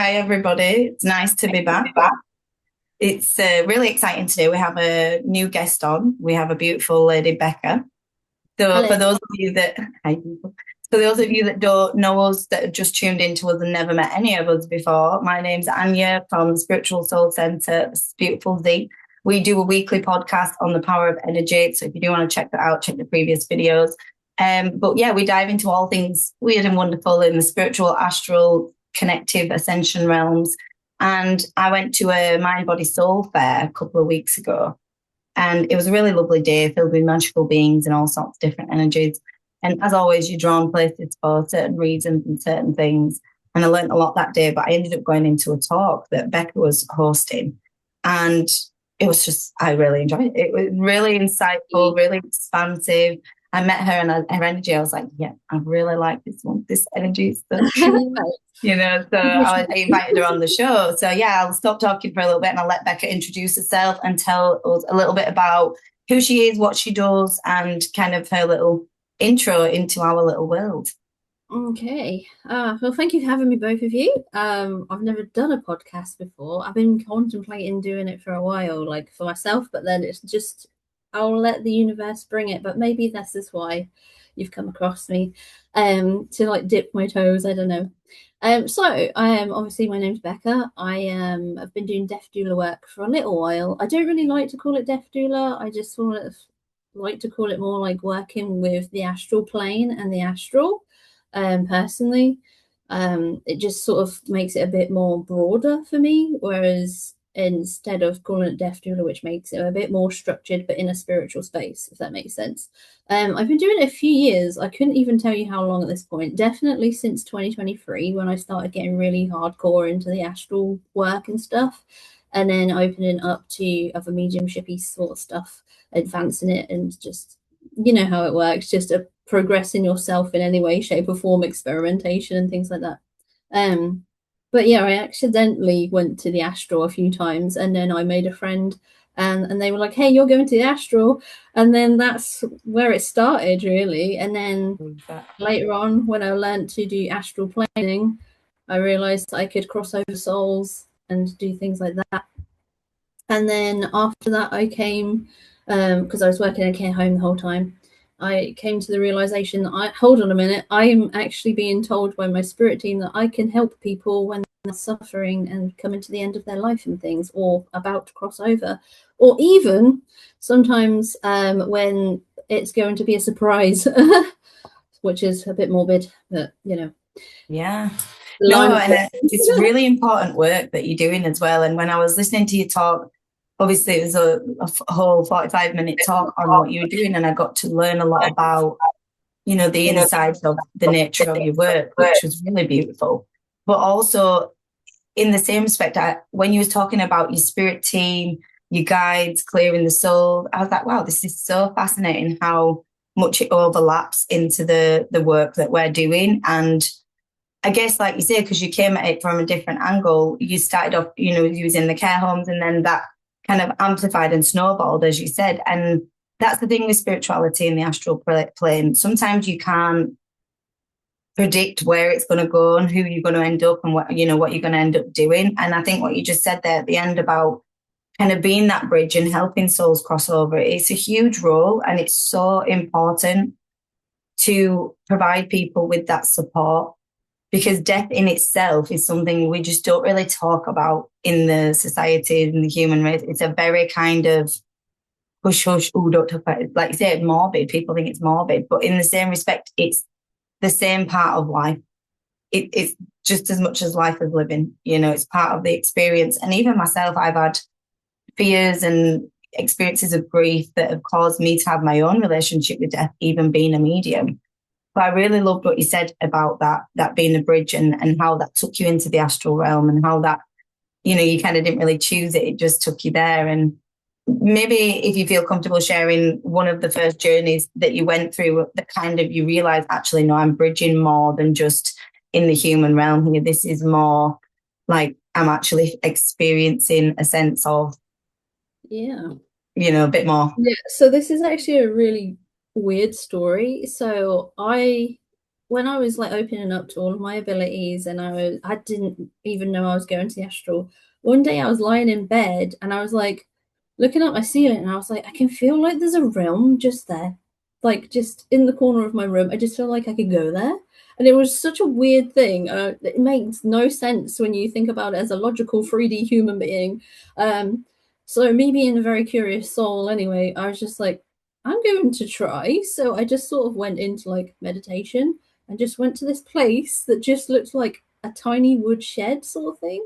Hi, everybody. It's nice to be back. It's really exciting today. We have a new guest on. We have a beautiful lady, Becca. So, Hello. for those of you that, hi, people. For those of you that don't know us, that have just tuned into us and never met any of us before, my name's Anya from Spiritual Soul Centre, Beautiful Z. We do a weekly podcast on the power of energy. So, if you do want to check that out, check the previous videos. But yeah, we dive into all things weird and wonderful in the spiritual, astral, connective ascension realms. And I went to a mind, body, soul fair a couple of weeks ago. And it was a really lovely day filled with magical beings and all sorts of different energies. And as always, you're drawn places for certain reasons and certain things. And I learned a lot that day, but I ended up going into a talk that Becca was hosting. And it was just, I really enjoyed it. It was really insightful, really expansive. I met her and her energy, I was like, yeah, I really like this one. This energy is so true. So I invited her on the show. So yeah, I'll stop talking for a little bit and I'll let Becca introduce herself and tell us a little bit about who she is, what she does, and kind of her little intro into our little world. Okay. Well, thank you for having me, both of you. I've never done a podcast before. I've been contemplating doing it for a while, like for myself, but then it's just I'll let the universe bring it. But maybe this is why you've come across me, to like dip my toes. I don't know. So obviously my name's Becca. I've been doing deaf doula work for a little while. I don't really like to call it deaf doula. I just sort of like to call it more like working with the astral plane and the astral. Personally, it just sort of makes it a bit more broader for me. Whereas instead of calling it deaf doula, which makes it a bit more structured, but in a spiritual space, if that makes sense. I've been doing it a few years. I couldn't even tell you how long at this point. Definitely since 2023, when I started getting really hardcore into the astral work and stuff, and then opening up to other mediumshipy sort of stuff, advancing it, and just how it works, just a progressing yourself in any way, shape, or form, experimentation and things like that. Um, but yeah, I accidentally went to the astral a few times, and then I made a friend, and they were like, "Hey, you're going to the astral," and then that's where it started, really. And then later on, when I learned to do astral planning, I realized I could cross over souls and do things like that. And then after that, I came because I was working in a care home the whole time. I came to the realization that hold on a minute, I am actually being told by my spirit team that I can help people when they're suffering and coming to the end of their life and things, or about to cross over, or even sometimes when it's going to be a surprise, which is a bit morbid, but Yeah. line No, of and it's really important work that you're doing as well. And when I was listening to you talk, obviously it was a whole 45-minute talk on what you were doing, and I got to learn a lot about, the insides of the nature of your work, which was really beautiful. But also in the same respect, when you was talking about your spirit team, your guides, clearing the soul, I was like, wow, this is so fascinating how much it overlaps into the work that we're doing. And I guess, like you say, because you came at it from a different angle, you started off, using the care homes, and then that kind of amplified and snowballed, as you said. And that's the thing with spirituality in the astral plane. Sometimes you can't predict where it's going to go and who you're going to end up and what you're going to end up doing. And I think what you just said there at the end about kind of being that bridge and helping souls cross over, it's a huge role, and it's so important to provide people with that support, because death in itself is something we just don't really talk about in the society, in the human race. It's a very kind of hush hush, oh, don't talk about it. Like you say, morbid. People think it's morbid, but in the same respect, it's the same part of life. It's just as much as life is living. It's part of the experience. And even myself, I've had fears and experiences of grief that have caused me to have my own relationship with death, even being a medium. But I really loved what you said about that being a bridge, and how that took you into the astral realm, and how that, you kind of didn't really choose it. It just took you there. And maybe if you feel comfortable sharing one of the first journeys that you went through, that kind of you realize, actually, no, I'm bridging more than just in the human realm here. This is more like I'm actually experiencing a sense of, a bit more. Yeah, so this is actually a really weird story. So I when I was like opening up to all of my abilities, and I didn't even know I was going to the astral. One day I was lying in bed and I was like looking at my ceiling, and I was like, I can feel like there's a realm just there, like just in the corner of my room. I just feel like I could go there. And it was such a weird thing. It makes no sense when you think about it as a logical 3D human being. So me being a very curious soul, anyway, I was just like, I'm going to try. So I just sort of went into like meditation and just went to this place that just looked like a tiny wood shed sort of thing.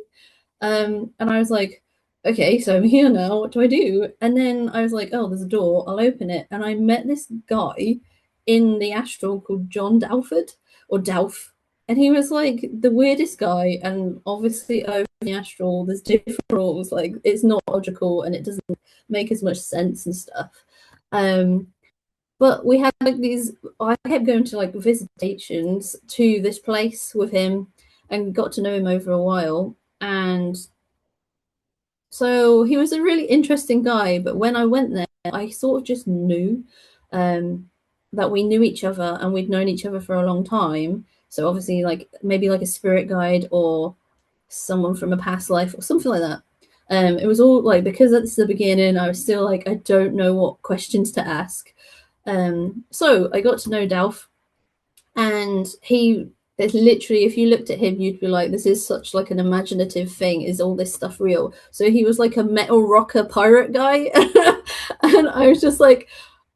And I was like, okay, so I'm here now. What do I do? And then I was like, oh, there's a door. I'll open it. And I met this guy in the astral called John Dalford or Dalf. And he was like the weirdest guy. And obviously, over the astral, there's different rules. Like, it's not logical and it doesn't make as much sense and stuff. Um, but we had like these, I kept going to like visitations to this place with him and got to know him over a while. And so he was a really interesting guy. But when I went there, I sort of just knew that we knew each other and we'd known each other for a long time. So obviously, like maybe like a spirit guide or someone from a past life or something like that. It was all like, because that's the beginning, I was still like, I don't know what questions to ask. So I got to know Dalf, and he it's literally, if you looked at him, you'd be like, this is such like an imaginative thing. Is all this stuff real? So he was like a metal rocker pirate guy. And I was just like,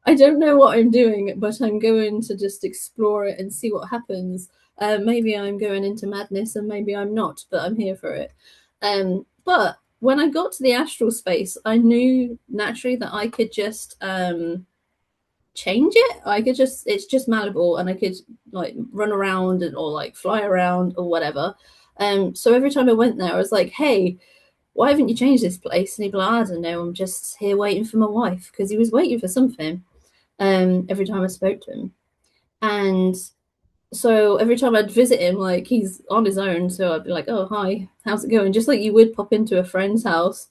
I don't know what I'm doing, but I'm going to just explore it and see what happens. Maybe I'm going into madness and maybe I'm not, but I'm here for it. But when I got to the astral space, I knew naturally that I could just change it. I could just, it's just malleable, and I could like run around and or like fly around or whatever. So every time I went there, I was like, hey, why haven't you changed this place? And he'd be like, I don't know, I'm just here waiting for my wife, because he was waiting for something every time I spoke to him. And so every time I'd visit him, like he's on his own, so I'd be like, oh, hi, how's it going? Just like you would pop into a friend's house.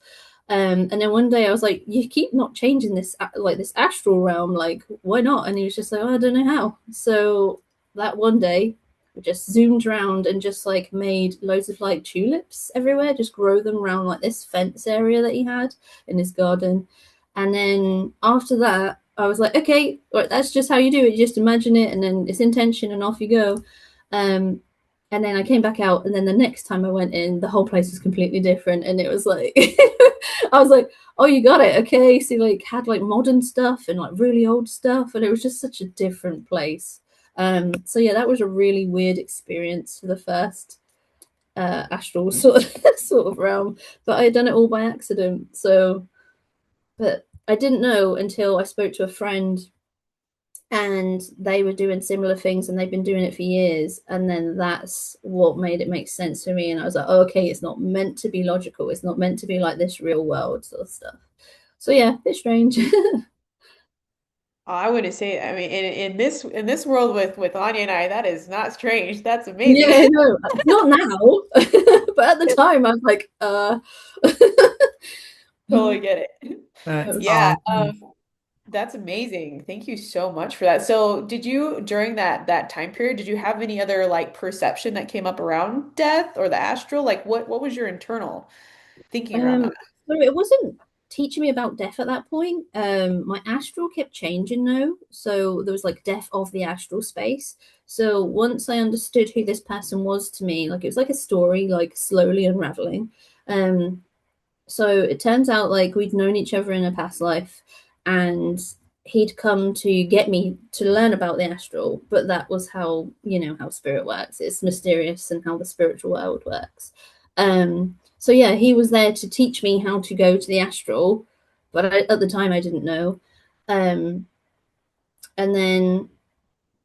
And then one day I was like, you keep not changing this, like this astral realm, like why not? And he was just like, oh, I don't know how. So that one day we just zoomed around and just like made loads of like tulips everywhere, just grow them around like this fence area that he had in his garden. And then after that, I was like, okay, right, that's just how you do it. You just imagine it, and then it's intention, and off you go. Um, and then I came back out, and then the next time I went in, the whole place was completely different, and it was like, I was like, oh, you got it, okay. So like had like modern stuff and like really old stuff, and it was just such a different place. So yeah, that was a really weird experience for the first astral sort of realm, but I had done it all by accident. So, but I didn't know until I spoke to a friend, and they were doing similar things and they've been doing it for years. And then that's what made it make sense to me. And I was like, oh, okay, it's not meant to be logical. It's not meant to be like this real world sort of stuff. So yeah, it's strange. I wouldn't say, I mean, in this world with Anya and I, that is not strange. That's amazing. Yeah, no, not now. But at the time I was like, Totally get it. That's Yeah, awesome. that's amazing. Thank you so much for that. So, did you during that time period, did you have any other like perception that came up around death or the astral? Like what was your internal thinking around Um, that? so it wasn't teaching me about death at that point. My astral kept changing though. So there was like death of the astral space. So once I understood who this person was to me, like it was like a story, like slowly unraveling. Um, so it turns out like we'd known each other in a past life, and he'd come to get me to learn about the astral. But that was how, you know, how spirit works. It's mysterious, and how the spiritual world works. So yeah, he was there to teach me how to go to the astral, but at the time I didn't know. Um, and then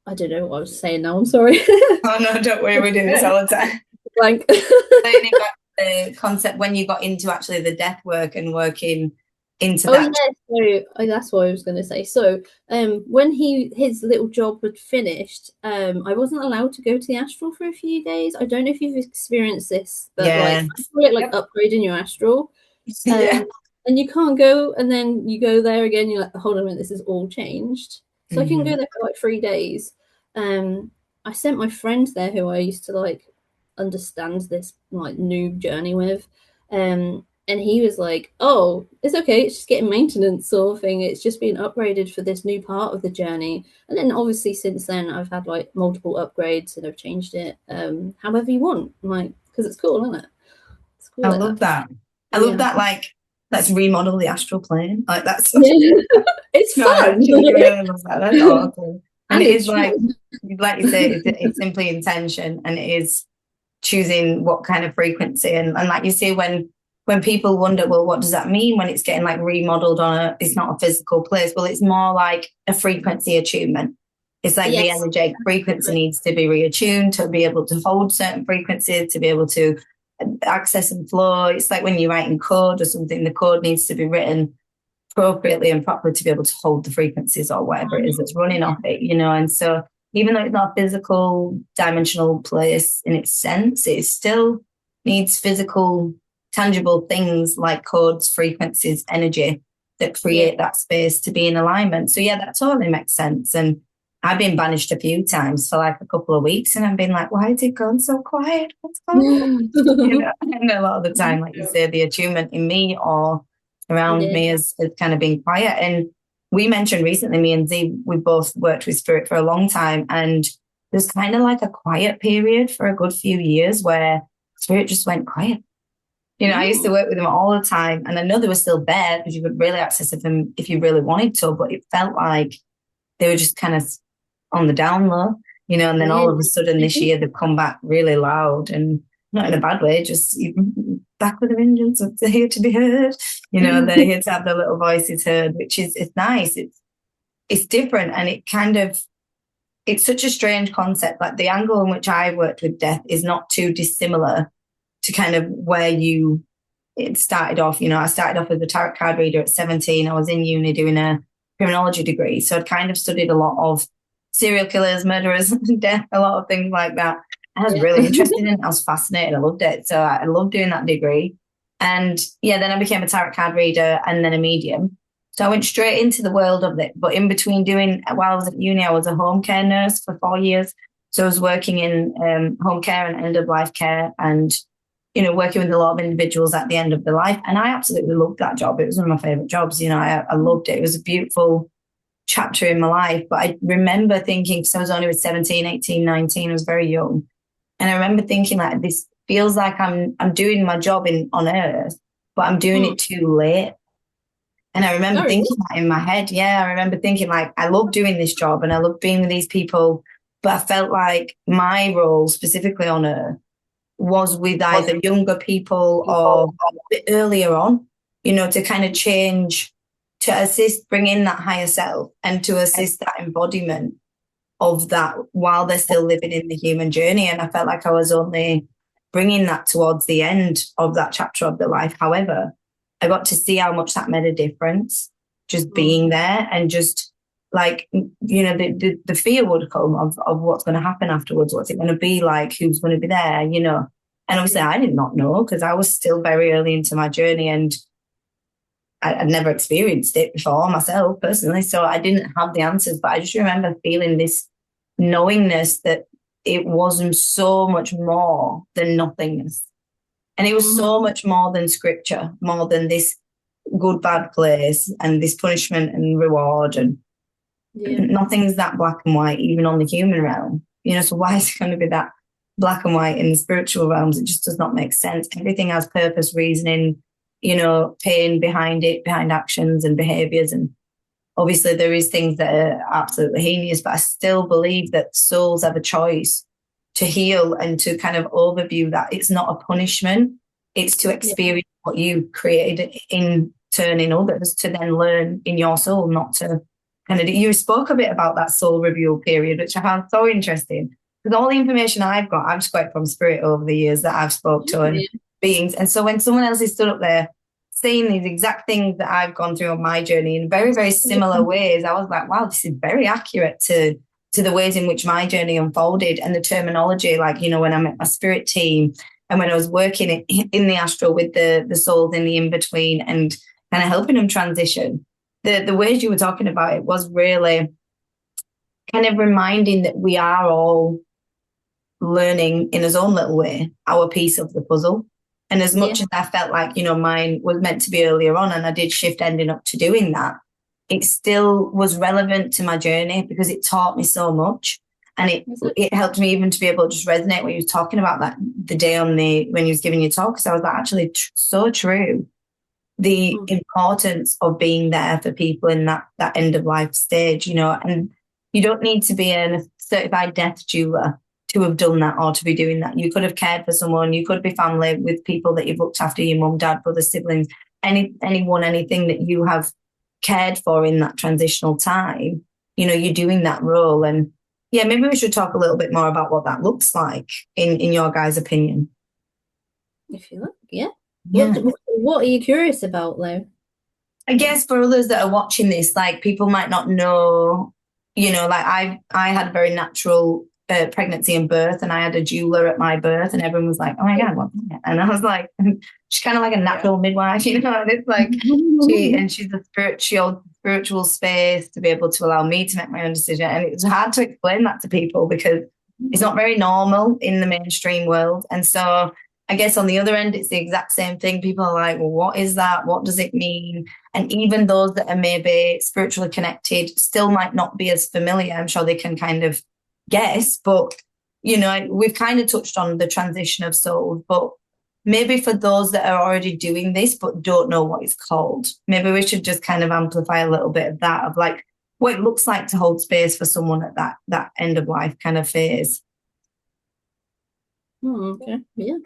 I don't know what I was saying now. I'm sorry. Oh no, don't worry, we do this all the time. Blank. Then you got the concept when you got into actually the death work and working into Oh yeah, that. so that's what I was going to say. So, when his little job had finished, I wasn't allowed to go to the astral for a few days. I don't know if you've experienced this, but like Yeah. I call it like Yep. upgrading your astral. Yeah. And you can't go, and then you go there again. You're like, hold on a minute, this is all changed. So I can go Mhm. there for like 3 days. Um, I sent my friend there who I used to like understand this like new journey with. And he was like, "Oh, it's okay. It's just getting maintenance sort of thing. It's just being upgraded for this new part of the journey." And then obviously since then, I've had like multiple upgrades and I've changed it however you want, like because it's cool, isn't it? It's cool I like love that. I love Yeah. that. Like, let's remodel the astral plane. Like that's Yeah. It's no, I fun. actually really love that. That's awesome. And And it is it's true. like you say, it's simply intention, and it is choosing what kind of frequency. And like you say, when people wonder, well, what does that mean when it's getting like remodeled on it's not a physical place? Well, it's more like a frequency attunement. It's like the Yes. energetic frequency needs to be reattuned to be able to hold certain frequencies, to be able to access and flow. It's like when you're writing code or something, the code needs to be written appropriately and properly to be able to hold the frequencies or whatever it is that's running off it, you know. And so even though it's not a physical dimensional place in its sense, it still needs physical, tangible things like codes, frequencies, energy that create that space to be in alignment. So yeah, that totally makes sense. And I've been banished a few times for like a couple of weeks, and I've been like, why is it gone so quiet? What's going on? You know, and a lot of the time, like you say, the attunement in me or around me has kind of been quiet. And we mentioned recently, me and Z, we both worked with spirit for a long time, and there's kind of like a quiet period for a good few years where spirit just went quiet. You know, I used to work with them all the time, and I know they were still there because you could really access them if you really wanted to, but it felt like they were just kind of on the down low, you know, and then all of a sudden this year they've come back really loud, and not in a bad way, just back with a vengeance. They're here to be heard, you know, they're here to have their little voices heard, which is, it's nice. It's different, and it's such a strange concept. Like the angle in which I worked with death is not too dissimilar to kind of where it started off. You know, I started off as a tarot card reader at 17. I was in uni doing a criminology degree. So I'd kind of studied a lot of serial killers, murderers, death, a lot of things like that. I was really interested in it. I was fascinated. I loved it. So I loved doing that degree. And yeah, then I became a tarot card reader and then a medium. So I went straight into the world of it. But in between while I was at uni, I was a home care nurse for 4 years. So I was working in home care and end of life care, and you know, working with a lot of individuals at the end of their life. And I absolutely loved that job. It was one of my favorite jobs. You know, I loved it. It was a beautiful chapter in my life. But I remember thinking, because I was only 17, 18, 19, I was very young. And I remember thinking like, this feels like I'm doing my job on earth, but I'm doing it too late. And I remember thinking that in my head. Yeah, I remember thinking like, I love doing this job and I love being with these people, but I felt like my role specifically on earth was with either younger people or a bit earlier on, you know, to kind of change, to assist, bring in that higher self and to assist that embodiment of that while they're still living in the human journey. And I felt like I was only bringing that towards the end of that chapter of their life. However, I got to see how much that made a difference, just being there, and just like, you know, the fear would come of what's going to happen afterwards. What's it going to be like? Who's going to be there? You know, and obviously I did not know because I was still very early into my journey and I'd never experienced it before myself personally. So I didn't have the answers, but I just remember feeling this knowingness that it wasn't so much more than nothingness. And it was so much more than scripture, more than this good, bad place and this punishment and reward. And nothing's that black and white, even on the human realm. You know, so why is it going to be that black and white in the spiritual realms? It just does not make sense. Everything has purpose, reasoning, you know, pain behind it, behind actions and behaviors. And obviously there is things that are absolutely heinous, but I still believe that souls have a choice to heal and to kind of overview that it's not a punishment. It's to experience what you created in turn in others, to then learn in your soul, not to kind of, you spoke a bit about that soul review period, which I found so interesting. Because all the information I've got, I've just got it from spirit over the years that I've spoke to and beings. And so when someone else is stood up there saying these exact things that I've gone through on my journey in very, very similar ways, I was like, wow, this is very accurate to the ways in which my journey unfolded and the terminology. Like, you know, when I met my spirit team and when I was working in the astral with the souls in the in-between and kind of helping them transition, the ways you were talking about it was really kind of reminding that we are all learning in his own little way our piece of the puzzle. And as much as I felt like, you know, mine was meant to be earlier on and I did shift ending up to doing that, it still was relevant to my journey because it taught me so much. And it helped me even to be able to just resonate when you was talking about that the day when you was giving your talk, because I was like, actually, so true. The importance of being there for people in that end of life stage, you know, and you don't need to be a certified death doula to have done that or to be doing that. You could have cared for someone, you could be family with people that you've looked after, your mum, dad, brother, siblings, anyone, anything that you have cared for in that transitional time, you know, you're doing that role. And yeah, maybe we should talk a little bit more about what that looks like in your guys' opinion. If you like, yeah. Yeah. What are you curious about, though? I guess for others that are watching this, like people might not know, you know, like I had a very natural pregnancy and birth, and I had a doula at my birth, and everyone was like, "Oh my God, what's that?" And I was like, "She's kind of like a natural midwife, you know." And it's like she's a spiritual space to be able to allow me to make my own decision, and it's hard to explain that to people because it's not very normal in the mainstream world, and so. I guess on the other end, it's the exact same thing. People are like, well, what is that? What does it mean? And even those that are maybe spiritually connected still might not be as familiar. I'm sure they can kind of guess, but, you know, we've kind of touched on the transition of souls, but maybe for those that are already doing this but don't know what it's called, maybe we should just kind of amplify a little bit of that, of like what it looks like to hold space for someone at that end of life kind of phase. Okay, yeah.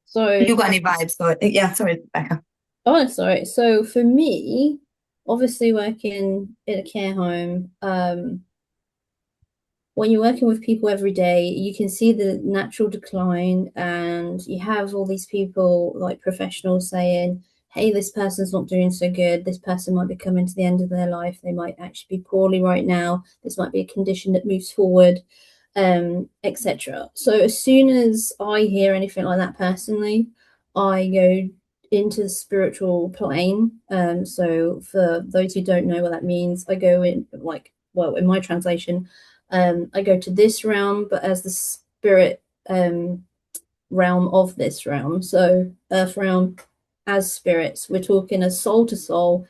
So you got any vibes? Yeah, sorry, Becca. Oh, sorry. So for me, obviously working in a care home, when you're working with people every day, you can see the natural decline, and you have all these people like professionals saying, hey, this person's not doing so good. This person might be coming to the end of their life. They might actually be poorly right now. This might be a condition that moves forward. Etc. So as soon as I hear anything like that personally, I go into the spiritual plane. So for those who don't know what that means, I go in in my translation, I go to this realm, but as the spirit realm of this realm. So earth realm as spirits. We're talking as soul to soul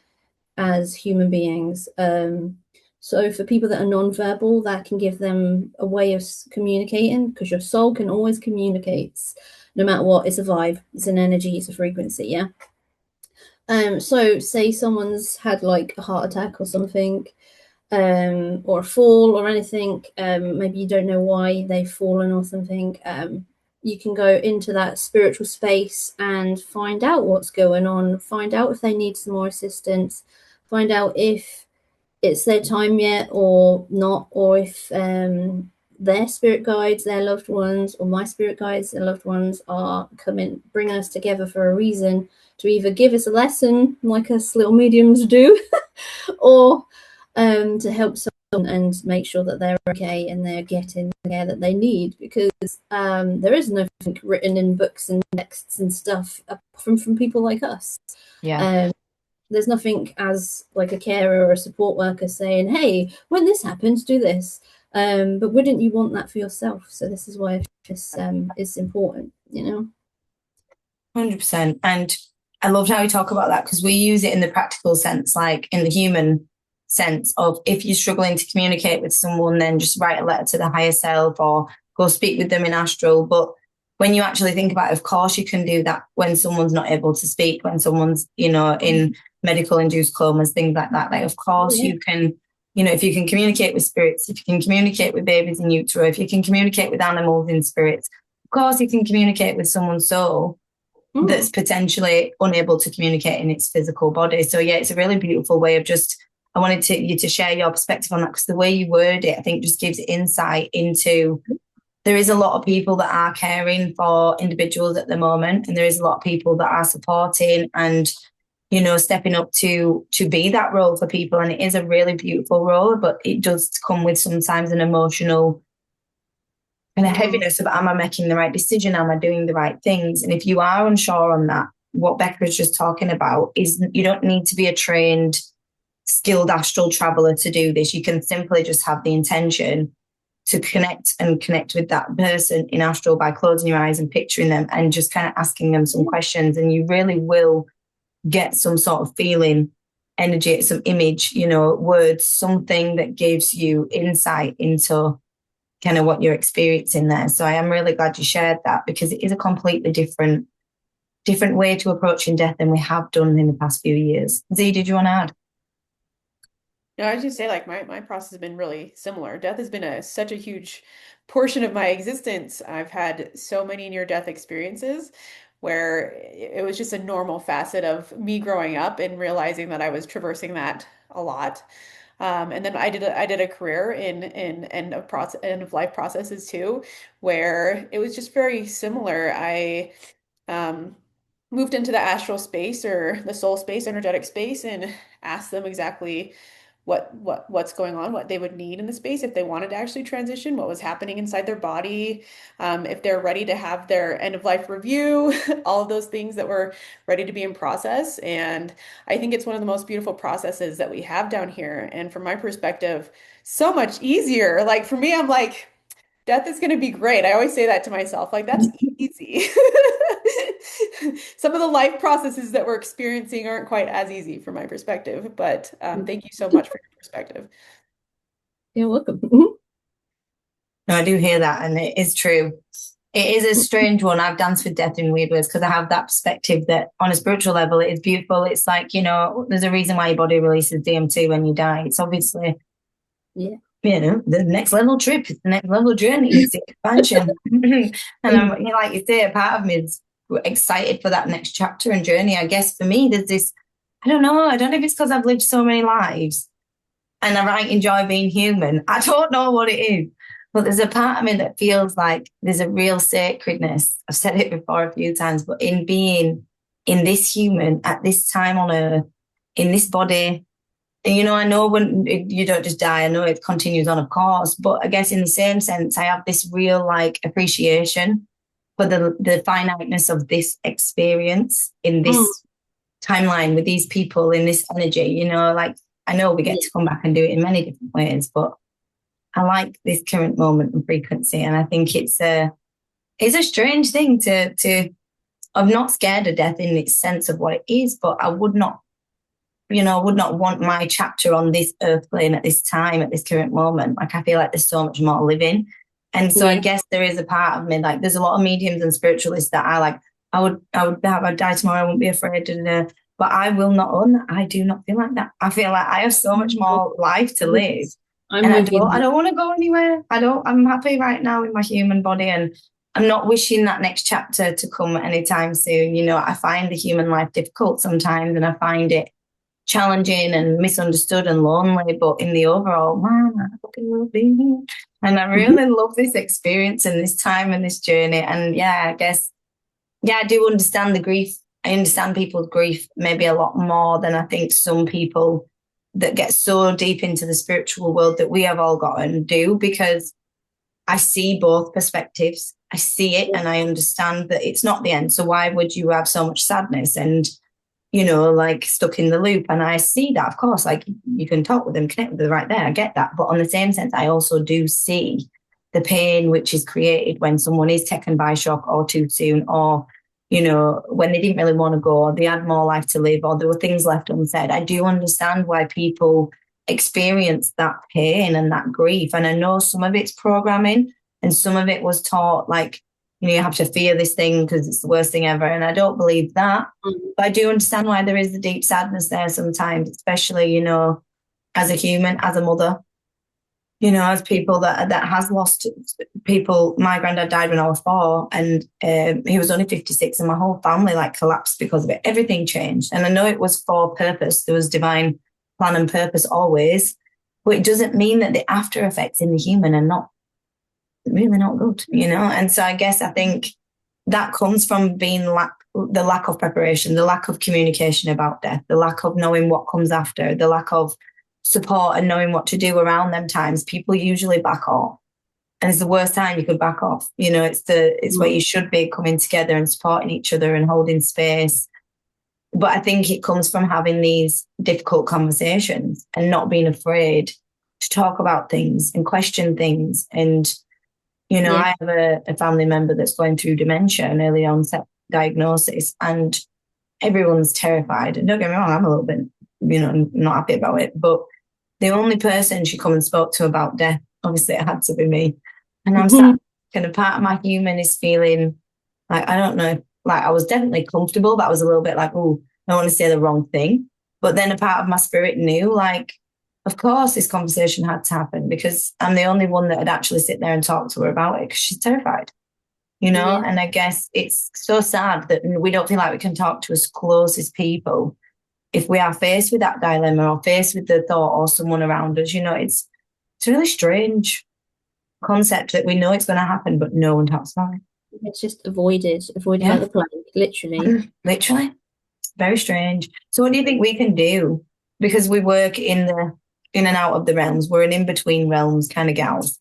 as human beings. So for people that are non-verbal, that can give them a way of communicating, because your soul can always communicate no matter what. It's a vibe, it's an energy, it's a frequency, yeah. So say someone's had like a heart attack or something, or a fall or anything, maybe you don't know why they've fallen or something, you can go into that spiritual space and find out what's going on, find out if they need some more assistance, find out if it's their time yet or not, or if their spirit guides, their loved ones, or my spirit guides, their loved ones are coming, bringing us together for a reason, to either give us a lesson like us little mediums do, or to help someone and make sure that they're okay and they're getting the care that they need, because there is nothing written in books and texts and stuff from people like us. Yeah. There's nothing as like a carer or a support worker saying, hey, when this happens, do this. But wouldn't you want that for yourself? So this is why this is important, you know? 100%. And I loved how you talk about that, because we use it in the practical sense, like in the human sense of if you're struggling to communicate with someone, then just write a letter to the higher self or go speak with them in Astral. But when you actually think about it, of course, you can do that when someone's not able to speak, when someone's, you know, in medical induced comas, things like that. Like, of course, you can, you know, if you can communicate with spirits, if you can communicate with babies in utero, if you can communicate with animals in spirits, of course, you can communicate with someone's soul that's potentially unable to communicate in its physical body. So, yeah, it's a really beautiful way of just, I wanted you to share your perspective on that, because the way you word it, I think, just gives insight into. There is a lot of people that are caring for individuals at the moment, and there is a lot of people that are supporting and, you know, stepping up to be that role for people. And it is a really beautiful role, but it does come with sometimes an emotional kind of heaviness of, am I making the right decision? Am I doing the right things? And if you are unsure on that, what Becca was just talking about is you don't need to be a trained, skilled astral traveler to do this. You can simply just have the intention to connect with that person in astral by closing your eyes and picturing them and just kind of asking them some questions, and you really will get some sort of feeling, energy, some image, words, something that gives you insight into kind of what you're experiencing there. So I am really glad you shared that, because it is a completely different way to approaching death than we have done in the past few years. Z, did you want to add? No, I was just say like my process has been really similar. Death has been such a huge portion of my existence. I've had so many near-death experiences where it was just a normal facet of me growing up and realizing that I was traversing that a lot. And then I did a career in end of life processes too, where it was just very similar. I um, moved into the astral space or the soul space, energetic space, and asked them exactly what's going on, what they would need in the space if they wanted to actually transition, what was happening inside their body, if they're ready to have their end of life review, all of those things that were ready to be in process. And I think it's one of the most beautiful processes that we have down here. And from my perspective, so much easier. Like for me, I'm like, death is going to be great. I always say that to myself, like, that's easy. Some of the life processes that we're experiencing aren't quite as easy from my perspective, but thank you so much for your perspective. You're welcome. No, I do hear that, and it is true. It is a strange one. I've danced with death in weird ways because I have that perspective that on a spiritual level, it is beautiful. It's like, there's a reason why your body releases DMT when you die. It's obviously, Yeah. The next level trip, it's the next level journey, it's the expansion. And I'm, like you say, a part of me is excited for that next chapter and journey. I guess for me, there's this, I don't know if it's because I've lived so many lives and I enjoy being human. I don't know what it is, but there's a part of me that feels like there's a real sacredness. I've said it before a few times, but in being in this human at this time on earth, in this body. And, I know when you don't just die, I know it continues on, of course, but I guess in the same sense, I have this real appreciation for the finiteness of this experience in this timeline with these people in this energy, I know we get to come back and do it in many different ways, but I like this current moment and frequency. And I think it's a strange thing I'm not scared of death in its sense of what it is, but I would not want my chapter on this earth plane at this time, at this current moment. Like, I feel like there's so much more living. And so I guess there is a part of me, like, there's a lot of mediums and spiritualists that I like, I'd die tomorrow, I wouldn't be afraid. But I will not own that. I do not feel like that. I feel like I have so much more life to live. And I don't want to go anywhere. I'm happy right now in my human body, and I'm not wishing that next chapter to come anytime soon. I find the human life difficult sometimes, and I find it challenging and misunderstood and lonely, but in the overall, man, I fucking love being here. And I really love this experience and this time and this journey. And I guess, I do understand the grief. I understand people's grief maybe a lot more than I think some people that get so deep into the spiritual world that we have all got and do, because I see both perspectives. I see it and I understand that it's not the end. So why would you have so much sadness and stuck in the loop? And I see that, of course, you can talk with them, connect with them right there. I get that. But on the same sense, I also do see the pain which is created when someone is taken by shock or too soon, or, when they didn't really want to go, or they had more life to live, or there were things left unsaid. I do understand why people experience that pain and that grief. And I know some of it's programming and some of it was taught, you have to fear this thing because it's the worst thing ever. And I don't believe that. But I do understand why there is the deep sadness there sometimes, especially, as a human, as a mother, as people that has lost people. My granddad died when I was 4, and he was only 56, and my whole family collapsed because of it. Everything changed. And I know it was for purpose. There was divine plan and purpose always, but it doesn't mean that the after effects in the human are really not good, And so I guess I think that comes from being the lack of preparation, the lack of communication about death, the lack of knowing what comes after, the lack of support and knowing what to do around them times. People usually back off, and it's the worst time you could back off. It's where you should be coming together and supporting each other and holding space. But I think it comes from having these difficult conversations and not being afraid to talk about things and question things. And, Yeah. I have a family member that's going through dementia, an early onset diagnosis, and everyone's terrified. And don't get me wrong, I'm a little bit, not happy about it. But the only person she come and spoke to about death, obviously it had to be me. And I'm sat, kind of part of my human is feeling like, I don't know, like I was definitely comfortable, but I was a little bit like, oh, I don't want to say the wrong thing. But then a part of my spirit knew, like, of course this conversation had to happen because I'm the only one that had actually sit there and talk to her about it because she's terrified. Yeah. And I guess it's so sad that we don't feel like we can talk to as close as people if we are faced with that dilemma or faced with the thought or someone around us. It's a really strange concept that we know it's going to happen, but no one talks about it. It's just avoided Yeah. like the plague, literally. Literally. It's very strange. So what do you think we can do? Because we work in and out of the realms. We're an in-between realms kind of gals.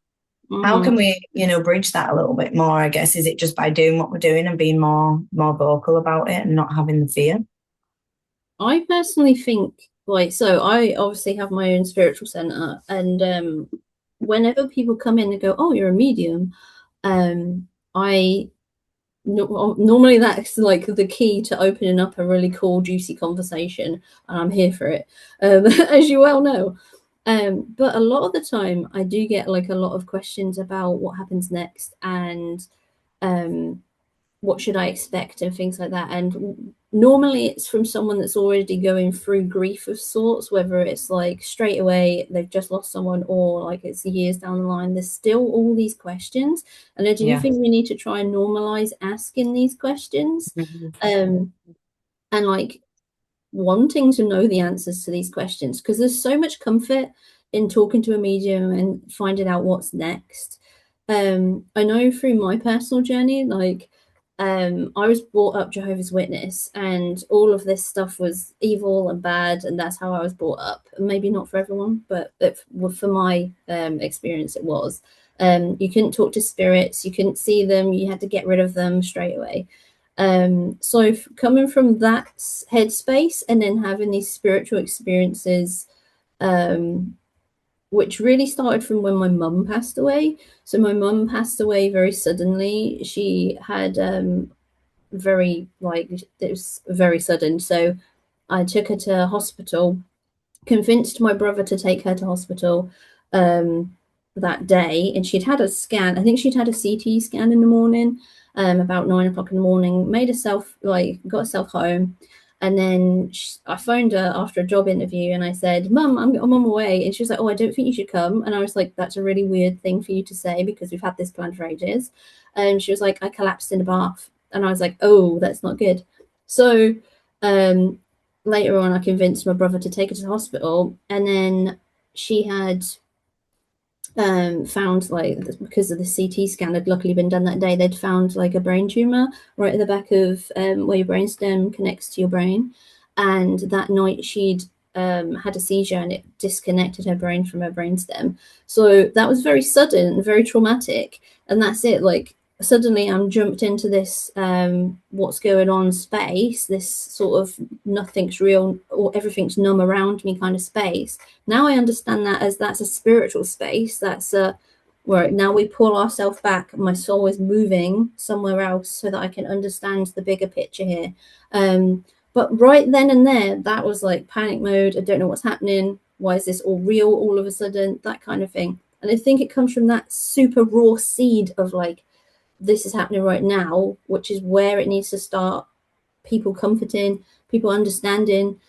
How can we, bridge that a little bit more, I guess? Is it just by doing what we're doing and being more vocal about it and not having the fear? I personally think, so I obviously have my own spiritual center, and whenever people come in and go, "Oh, you're a medium," I normally that's like the key to opening up a really cool, juicy conversation, and I'm here for it, as you well know. But a lot of the time, I do get like a lot of questions about what happens next and what should I expect and things like that. And normally it's from someone that's already going through grief of sorts, whether it's like straight away they've just lost someone or like it's years down the line. There's still all these questions. And I do think we need to try and normalize asking these questions. And like wanting to know the answers to these questions, because there's so much comfort in talking to a medium and finding out what's next. I know through my personal journey, like I was brought up Jehovah's Witness, and all of this stuff was evil and bad, and that's how I was brought up. Maybe not for everyone, but for my experience, it was. You couldn't talk to spirits, you couldn't see them, you had to get rid of them straight away. So coming from that headspace and then having these spiritual experiences, which really started from when my mum passed away. So my mum passed away very suddenly. She had it was very sudden. So I took her to hospital, convinced my brother to take her to hospital that day, and she'd had a scan. I think she'd had a CT scan in the morning, about 9 o'clock in the morning. Got herself home, and then I phoned her after a job interview, and I said, "Mum, I'm on my way," and she was like, "Oh, I don't think you should come." And I was like, "That's a really weird thing for you to say because we've had this planned for ages." And she was like, "I collapsed in the bath," and I was like, "Oh, that's not good." So later on, I convinced my brother to take her to the hospital, and then she had found, like, because of the CT scan had luckily been done that day, they'd found like a brain tumor right at the back of where your brainstem connects to your brain. And that night she'd had a seizure and it disconnected her brain from her brainstem. So that was very sudden and very traumatic. And that's it. Like, suddenly I'm jumped into this what's going on space, this sort of nothing's real or everything's numb around me kind of space. Now I understand that as that's a spiritual space. That's where now we pull ourselves back. My soul is moving somewhere else so that I can understand the bigger picture here. But right then and there, that was like panic mode. I don't know what's happening. Why is this all real all of a sudden? That kind of thing. And I think it comes from that super raw seed of like, this is happening right now, which is where it needs to start. People comforting, people understanding,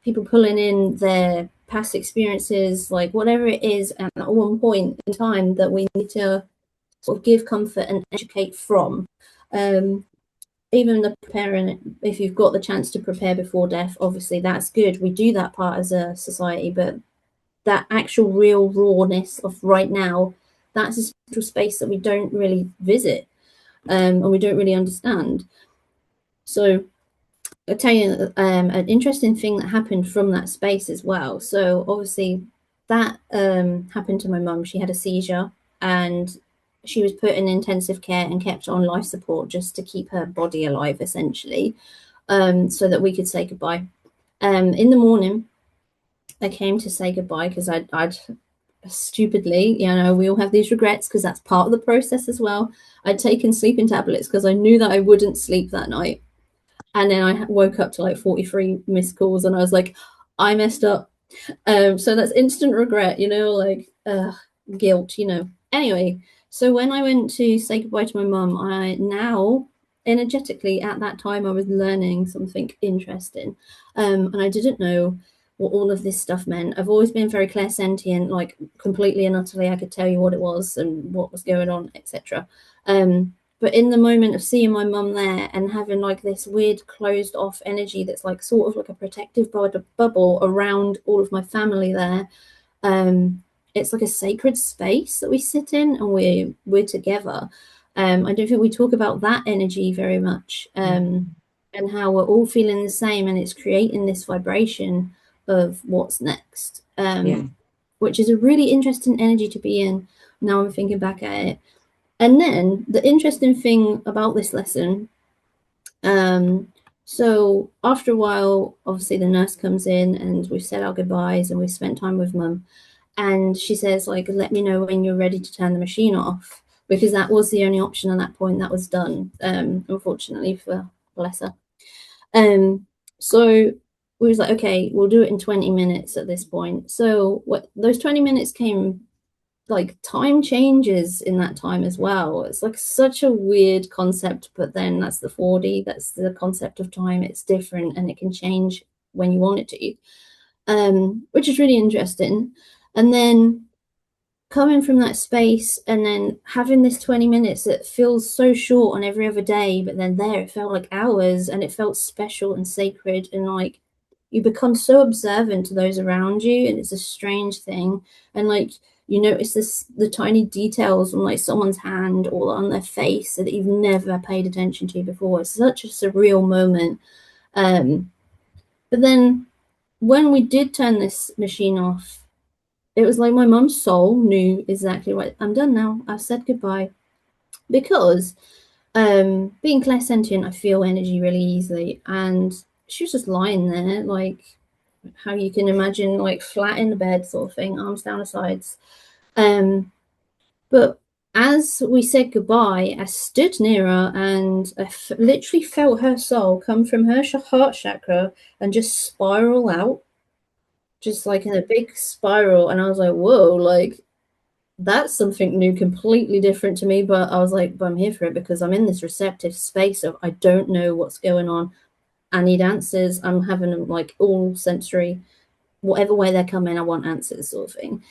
people pulling in their past experiences, like whatever it is at one point in time that we need to sort of give comfort and educate from. Even the preparing, if you've got the chance to prepare before death, obviously that's good. We do that part as a society, but that actual real rawness of right now, that's a spiritual space that we don't really visit, and we don't really understand. So I'll tell you an interesting thing that happened from that space as well. So obviously that happened to my mum. She had a seizure and she was put in intensive care and kept on life support just to keep her body alive, essentially, so that we could say goodbye. In the morning, I came to say goodbye because I'd stupidly, we all have these regrets because that's part of the process as well. I'd taken sleeping tablets because I knew that I wouldn't sleep that night. And then I woke up to like 43 missed calls and I was like, I messed up. So that's instant regret, like guilt, Anyway, so when I went to say goodbye to my mum, I now energetically at that time I was learning something interesting. And I didn't know what all of this stuff meant. I've always been very clairsentient, like completely and utterly I could tell you what it was and what was going on, etc. But in the moment of seeing my mum there and having like this weird closed off energy that's like sort of like a protective bubble around all of my family there, it's like a sacred space that we sit in and we're together. I don't think we talk about that energy very much, and how we're all feeling the same, and it's creating this vibration of what's next, which is a really interesting energy to be in. Now I'm thinking back at it. And then the interesting thing about this lesson, so after a while, obviously the nurse comes in and we've said our goodbyes and we've spent time with mum. And she says, like, let me know when you're ready to turn the machine off, because that was the only option at that point that was done, unfortunately for bless her. So we was like, okay, we'll do it in 20 minutes at this point. So those 20 minutes came, like time changes in that time as well. It's like such a weird concept, but then that's the 4D, that's the concept of time. It's different and it can change when you want it to, which is really interesting. And then coming from that space and then having this 20 minutes that feels so short on every other day, but then there it felt like hours and it felt special and sacred, and like you become so observant to those around you, and it's a strange thing. And like you notice the tiny details on like someone's hand or on their face that you've never paid attention to before. It's such a surreal moment. But then when we did turn this machine off, it was like my mum's soul knew exactly what, I'm done now. I've said goodbye. Because being clairsentient, I feel energy really easily. And she was just lying there, like how you can imagine, like flat in the bed sort of thing, arms down her sides. But as we said goodbye, I stood near her and I literally felt her soul come from her heart chakra and just spiral out, just like in a big spiral. And I was like, whoa, like that's something new, completely different to me. But I was like, but I'm here for it because I'm in this receptive space of I don't know what's going on. I need answers. I'm having like all sensory, whatever way they're coming, I want answers sort of thing.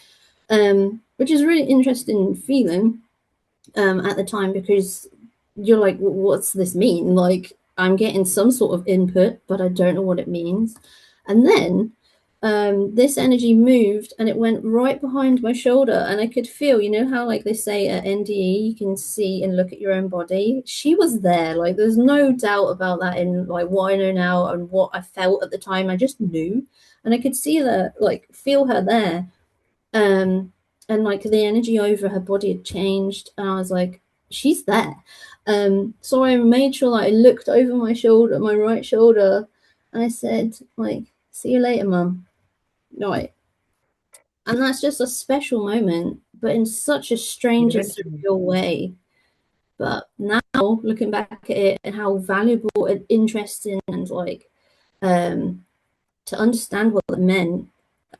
Which is a really interesting feeling at the time, because you're like, what's this mean? Like I'm getting some sort of input, but I don't know what it means. And then this energy moved and it went right behind my shoulder, and I could feel, how like they say at NDE you can see and look at your own body. She was there. Like there's no doubt about that in like what I know now and what I felt at the time. I just knew, and I could see her, like feel her there. And like the energy over her body had changed, and I was like, she's there. So I made sure that I looked over my shoulder, my right shoulder, and I said, like, see you later, mum. Right. And that's just a special moment, but in such a strange and surreal way. But now looking back at it and how valuable and interesting and like to understand what it meant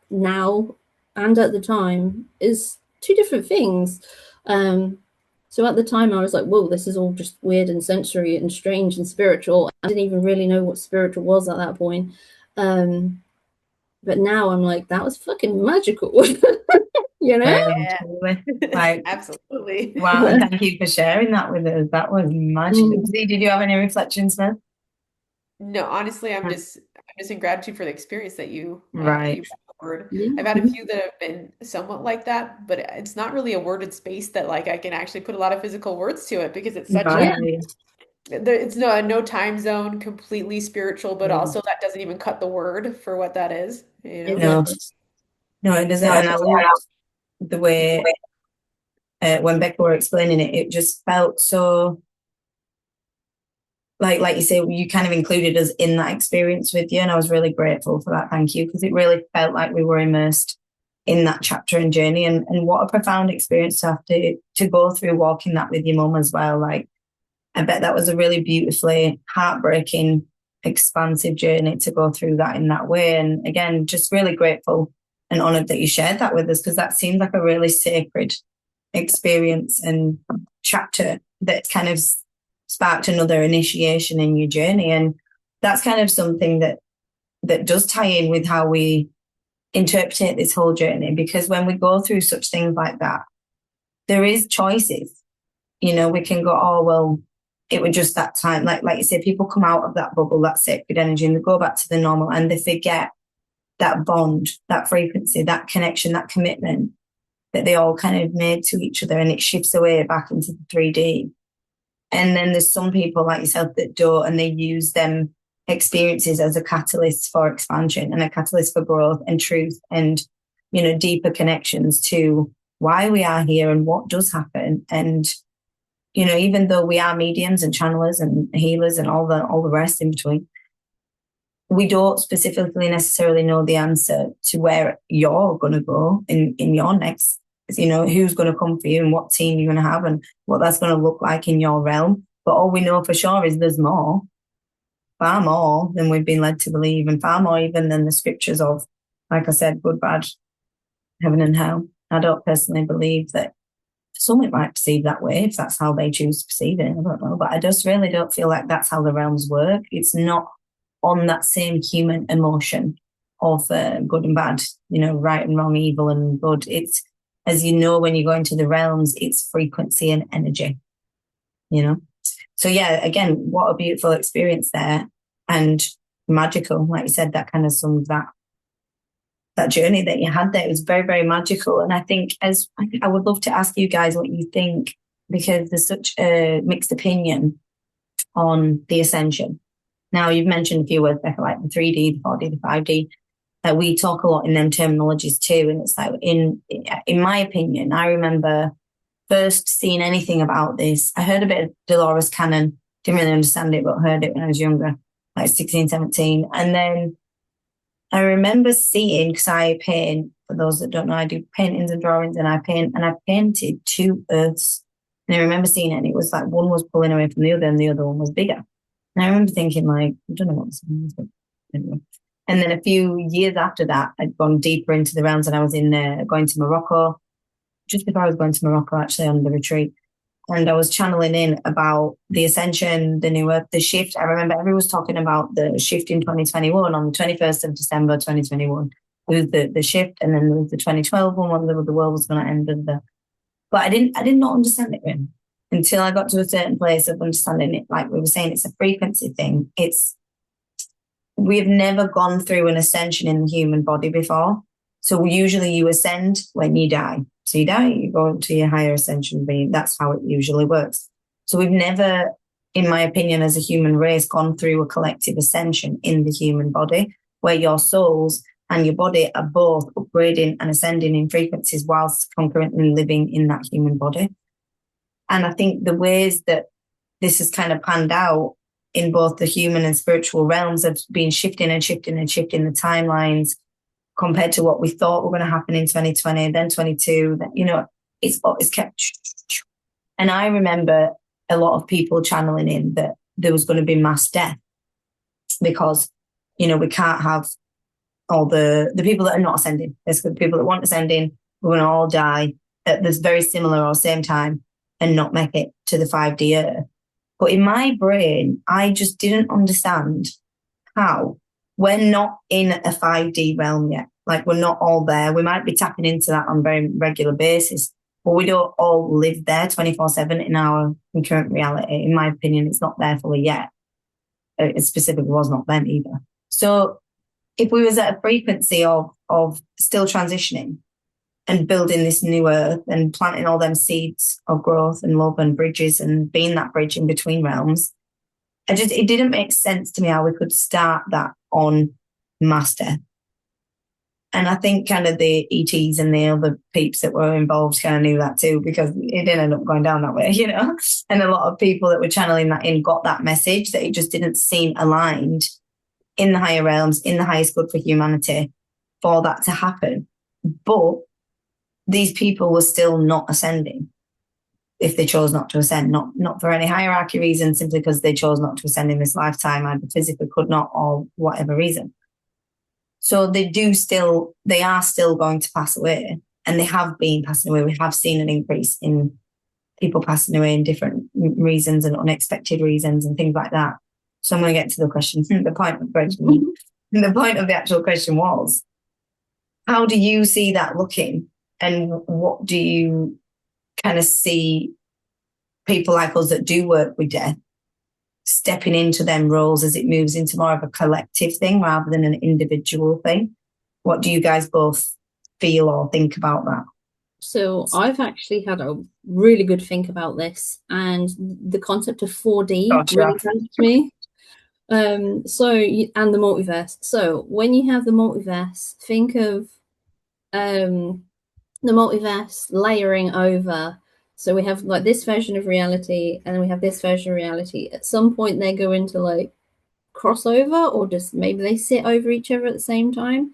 now and at the time is two different things. So at the time I was like, whoa, this is all just weird and sensory and strange and spiritual. I didn't even really know what spiritual was at that point. But now I'm like, that was fucking magical. Yeah. Like absolutely. Wow, and thank you for sharing that with us. That was magical. Did you have any reflections, Smith? No, honestly, I'm just in gratitude for the experience that you Right. you brought forward. Yeah. I've had a few that have been somewhat like that, but it's not really a worded space that like I can actually put a lot of physical words to it, because it's such it's no time zone, completely spiritual, but also that doesn't even cut the word for what that is, No, no, it doesn't. And I loved the way when Becca were explaining it, it just felt so like you say, you kind of included us in that experience with you, and I was really grateful for that. Thank you, because it really felt like we were immersed in that chapter and journey, and what a profound experience to have to go through walking that with your mum as well. Like, I bet that was a really beautifully heartbreaking, expansive journey to go through that in that way. And again, just really grateful and honoured that you shared that with us, because that seemed like a really sacred experience and chapter that kind of sparked another initiation in your journey. And that's kind of something that does tie in with how we interpret this whole journey, because when we go through such things like that, there is choices. You know, we can go, oh, well, it was just that time. Like you said, people come out of that bubble, that sacred energy, and they go back to the normal, and they forget that bond, that frequency, that connection, that commitment that they all kind of made to each other, and it shifts away back into the 3D. And then there's some people like yourself that don't, and they use them experiences as a catalyst for expansion and a catalyst for growth and truth and, you know, deeper connections to why we are here and what does happen. And, you know, even though we are mediums and channelers and healers and all the rest in between, we don't specifically necessarily know the answer to where you're going to go in your next, you know, who's going to come for you and what team you're going to have and what that's going to look like in your realm. But all we know for sure is there's more, far more than we've been led to believe, and far more even than the scriptures of, like I said, good, bad, heaven and hell. I don't personally believe that some it might perceive that way if that's how they choose to perceive it. I don't know. But I just really don't feel like that's how the realms work. It's not on that same human emotion of good and bad, you know, right and wrong, evil and good. It's, as you know, when you go into the realms, it's frequency and energy, you know. So yeah, again, what a beautiful experience there, and magical. Like you said, that kind of sums that journey that you had there. It was very, very magical. And I think I would love to ask you guys what you think, because there's such a mixed opinion on the ascension. Now, you've mentioned a few words, Becca, like the 3D, the 4D, the 5D. We talk a lot in them terminologies too. And it's like, in my opinion, I remember first seeing anything about this. I heard a bit of Dolores Cannon, didn't really understand it, but heard it when I was younger, like 16, 17. And then I remember seeing, because I paint, for those that don't know, I do paintings and drawings, and I painted two earths. And I remember seeing it, and it was like one was pulling away from the other and the other one was bigger. And I remember thinking, like, I don't know what this means, but anyway. And then a few years after that, I'd gone deeper into the realms, and I was going to Morocco, just before I was going to Morocco, actually, on the retreat. And I was channeling in about the ascension, the new earth, the shift. I remember everyone was talking about the shift in 2021, on the 21st of December, 2021. It was the shift, and then there was the 2012 one when the world was going to end. But I did not understand it really, until I got to a certain place of understanding it. Like we were saying, it's a frequency thing. We've never gone through an ascension in the human body before. So usually you ascend when you die. So you die, you go to your higher ascension being. That's how it usually works. So we've never, in my opinion, as a human race, gone through a collective ascension in the human body, where your souls and your body are both upgrading and ascending in frequencies whilst concurrently living in that human body. And I think the ways that this has kind of panned out in both the human and spiritual realms have been shifting and shifting and shifting the timelines compared to what we thought were going to happen in 2020, then 22, then, you know, it's kept. And I remember a lot of people channeling in that there was going to be mass death because, you know, we can't have all the people that are not ascending. There's the people that want ascending, we're going to all die at this very similar or same time and not make it to the 5D earth. But in my brain, I just didn't understand how. We're not in a 5D realm yet. Like, we're not all there. We might be tapping into that on a very regular basis, but we don't all live there 24/7 in our current reality. In my opinion, it's not there fully yet. It specifically was not then either. So if we was at a frequency of still transitioning and building this new earth and planting all them seeds of growth and love and bridges and being that bridge in between realms, it didn't make sense to me how we could start that on mass death. And I think kind of the ETs and the other peeps that were involved kind of knew that too, because it didn't end up going down that way, you know? And a lot of people that were channeling that in got that message that it just didn't seem aligned in the higher realms, in the highest good for humanity, for that to happen. But these people were still not ascending if they chose not to ascend, not for any hierarchy reason, simply because they chose not to ascend in this lifetime, either physically could not or whatever reason. So they are still going to pass away, and they have been passing away. We have seen an increase in people passing away in different reasons and unexpected reasons and things like that. So I'm going to get to the question. The point of the actual question was, how do you see that looking, and what do you kind of see people like us that do work with death stepping into them roles as it moves into more of a collective thing rather than an individual thing? What do you guys both feel or think about that? So I've actually had a really good think about this, and the concept of 4D really helped me. And the multiverse. So when you have the multiverse, think of the multiverse layering over. So we have like this version of reality, and then we have this version of reality. At some point, they go into like crossover, or just maybe they sit over each other at the same time.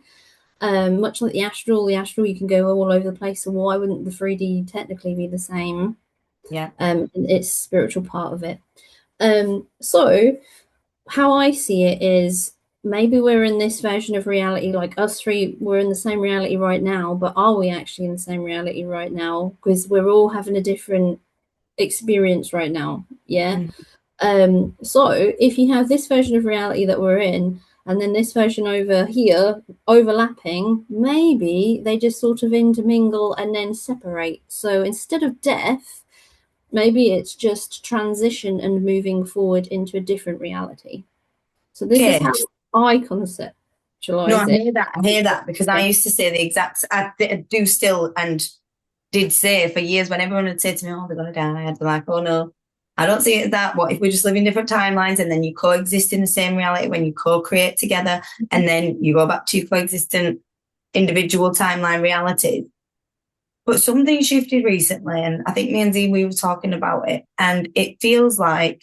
Much like the astral, you can go all over the place. So why wouldn't the 3D technically be the same? Yeah. It's spiritual part of it. So how I see it is, maybe we're in this version of reality, like us three, we're in the same reality right now, but are we actually in the same reality right now? Because we're all having a different experience right now. Yeah. So if you have this version of reality that we're in, and then this version over here overlapping, maybe they just sort of intermingle and then separate. So instead of death, maybe it's just transition and moving forward into a different reality. So this is how I conceptualize it. I hear that because I used to say the exact, I do still, and did say for years when everyone would say to me, oh, they're going to die, I'd be like, oh no, I don't see it as that. What if we just live in different timelines, and then you coexist in the same reality when you co-create together, and then you go back to your coexistent individual timeline realities? But something shifted recently, and I think me and Z, we were talking about it, and it feels like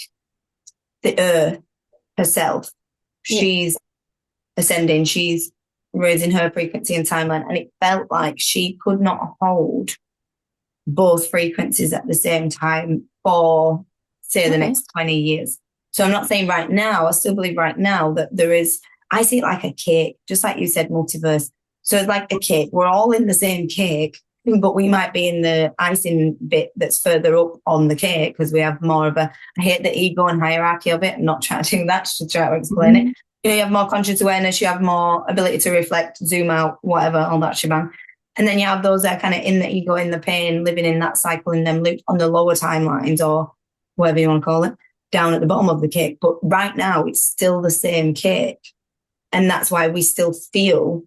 the Earth herself, she's ascending, she's raising her frequency and timeline, and it felt like she could not hold both frequencies at the same time for, say, the next 20 years. So I'm not saying right now, I still believe right now that there is, I see it like a cake, just like you said, multiverse. So it's like a cake. We're all in the same cake, but we might be in the icing bit that's further up on the cake because we have more of a, I hate the ego and hierarchy of it. I'm not trying to do that, just to try to explain it. You know, you have more conscious awareness, you have more ability to reflect, zoom out, whatever, all that shebang. And then you have those that are kind of in the ego, in the pain, living in that cycle, in them loops on the lower timelines, or whatever you want to call it, down at the bottom of the cake. But right now, it's still the same cake. And that's why we still feel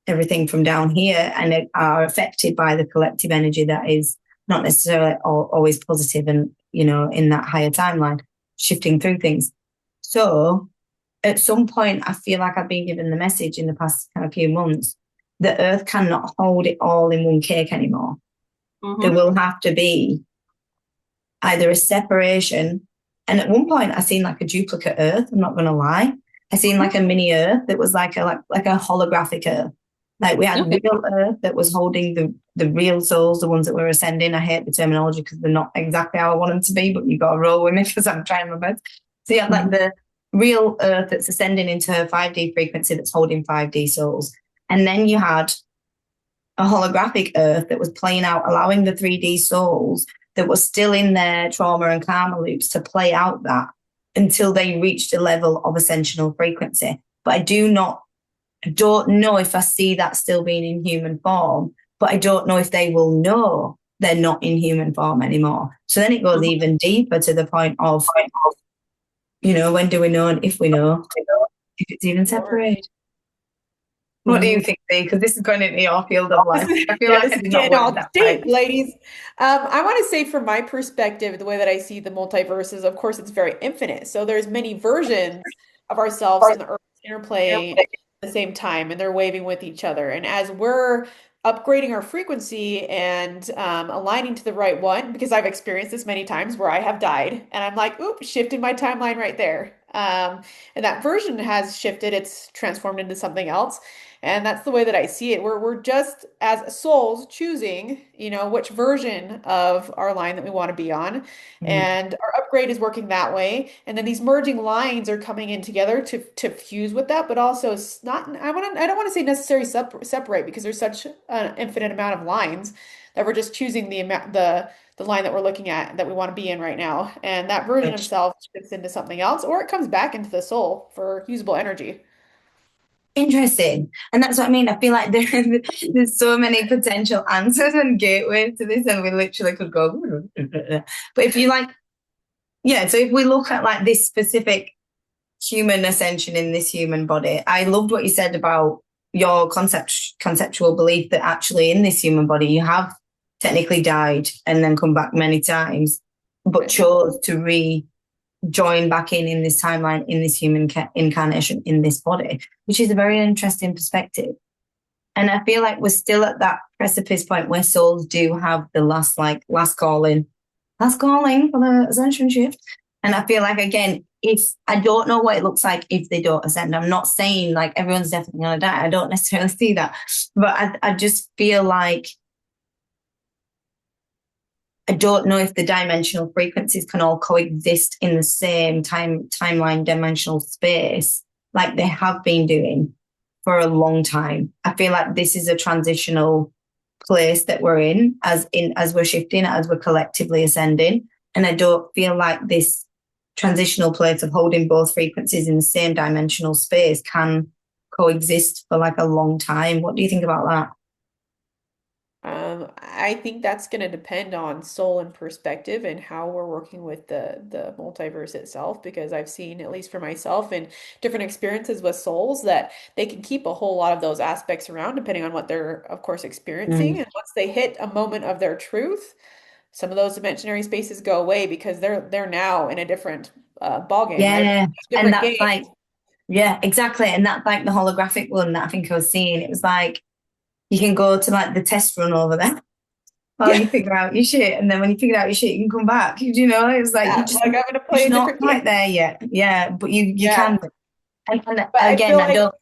everything from down here and are affected by the collective energy that is not necessarily always positive and, you know, in that higher timeline, shifting through things. So at some point, I feel like I've been given the message in the past kind of few months, the Earth cannot hold it all in one cake anymore. There will have to be either a separation. And at one point, I seen like a duplicate Earth. I'm not going to lie. I seen like a mini Earth that was like a holographic Earth. Like we had real Earth that was holding the real souls, the ones that were ascending. I hate the terminology because they're not exactly how I want them to be, but you got to roll with me because I'm trying my best. So you had like the real Earth that's ascending into her 5D frequency that's holding 5D souls. And then you had a holographic Earth that was playing out, allowing the 3D souls that were still in their trauma and karma loops to play out that until they reached a level of ascensional frequency. But I don't know if I see that still being in human form, but I don't know if they will know they're not in human form anymore. So then it goes even deeper to the point of, you know, when do we know, and if we know, if it's even separated. What do you think, Bea? Because this is going into your field of life. I feel like it's not all deep, ladies. I want to say, from my perspective, the way that I see the multiverse is, of course, it's very infinite. So there's many versions of ourselves and the Earth interplaying the same time and they're waving with each other. And as we're upgrading our frequency and aligning to the right one, because I've experienced this many times where I have died and I'm like, oop, shifted my timeline right there. And that version has shifted, it's transformed into something else. And that's the way that I see it. We're just as souls choosing, which version of our line that we want to be on. Mm. And our upgrade is working that way. And then these merging lines are coming in together to fuse with that, but also it's not, I don't want to say necessarily separate because there's such an infinite amount of lines that we're just choosing the line that we're looking at that we want to be in right now. And that version of self fits into something else, or it comes back into the soul for usable energy. Interesting. And that's what I mean. I feel like there's so many potential answers and gateways to this, and we literally could go. But if you like, yeah, so if we look at like this specific human ascension in this human body, I loved what you said about your conceptual belief that actually in this human body you have technically died and then come back many times, but chose to join back in this timeline, in this human incarnation, in this body, which is a very interesting perspective. And I feel like we're still at that precipice point where souls do have the last calling for the ascension shift. And I feel like, again, if I don't know what it looks like if they don't ascend. I'm not saying like everyone's definitely going to die. I don't necessarily see that. But I just feel like I don't know if the dimensional frequencies can all coexist in the same timeline dimensional space like they have been doing for a long time. I feel like this is a transitional place that we're in as we're shifting, as we're collectively ascending. And I don't feel like this transitional place of holding both frequencies in the same dimensional space can coexist for like a long time. What do you think about that? I think that's going to depend on soul and perspective and how we're working with the multiverse itself, because I've seen, at least for myself, in different experiences with souls, that they can keep a whole lot of those aspects around depending on what they're, of course, experiencing. And once they hit a moment of their truth, some of those dimensionary spaces go away because they're now in a different ball game, right? Yeah. And Different that's game. like, yeah, exactly. And that's like the holographic one that I think I was seeing. It was like, you can go to like the test run over there while you figure out your shit. And then when you figure out your shit, you can come back. You know, it was like, Yeah, you just, like I'm gonna play it's a not different game. quite there yet. Yeah, but you Yeah, can. And but I again, feel I like don't,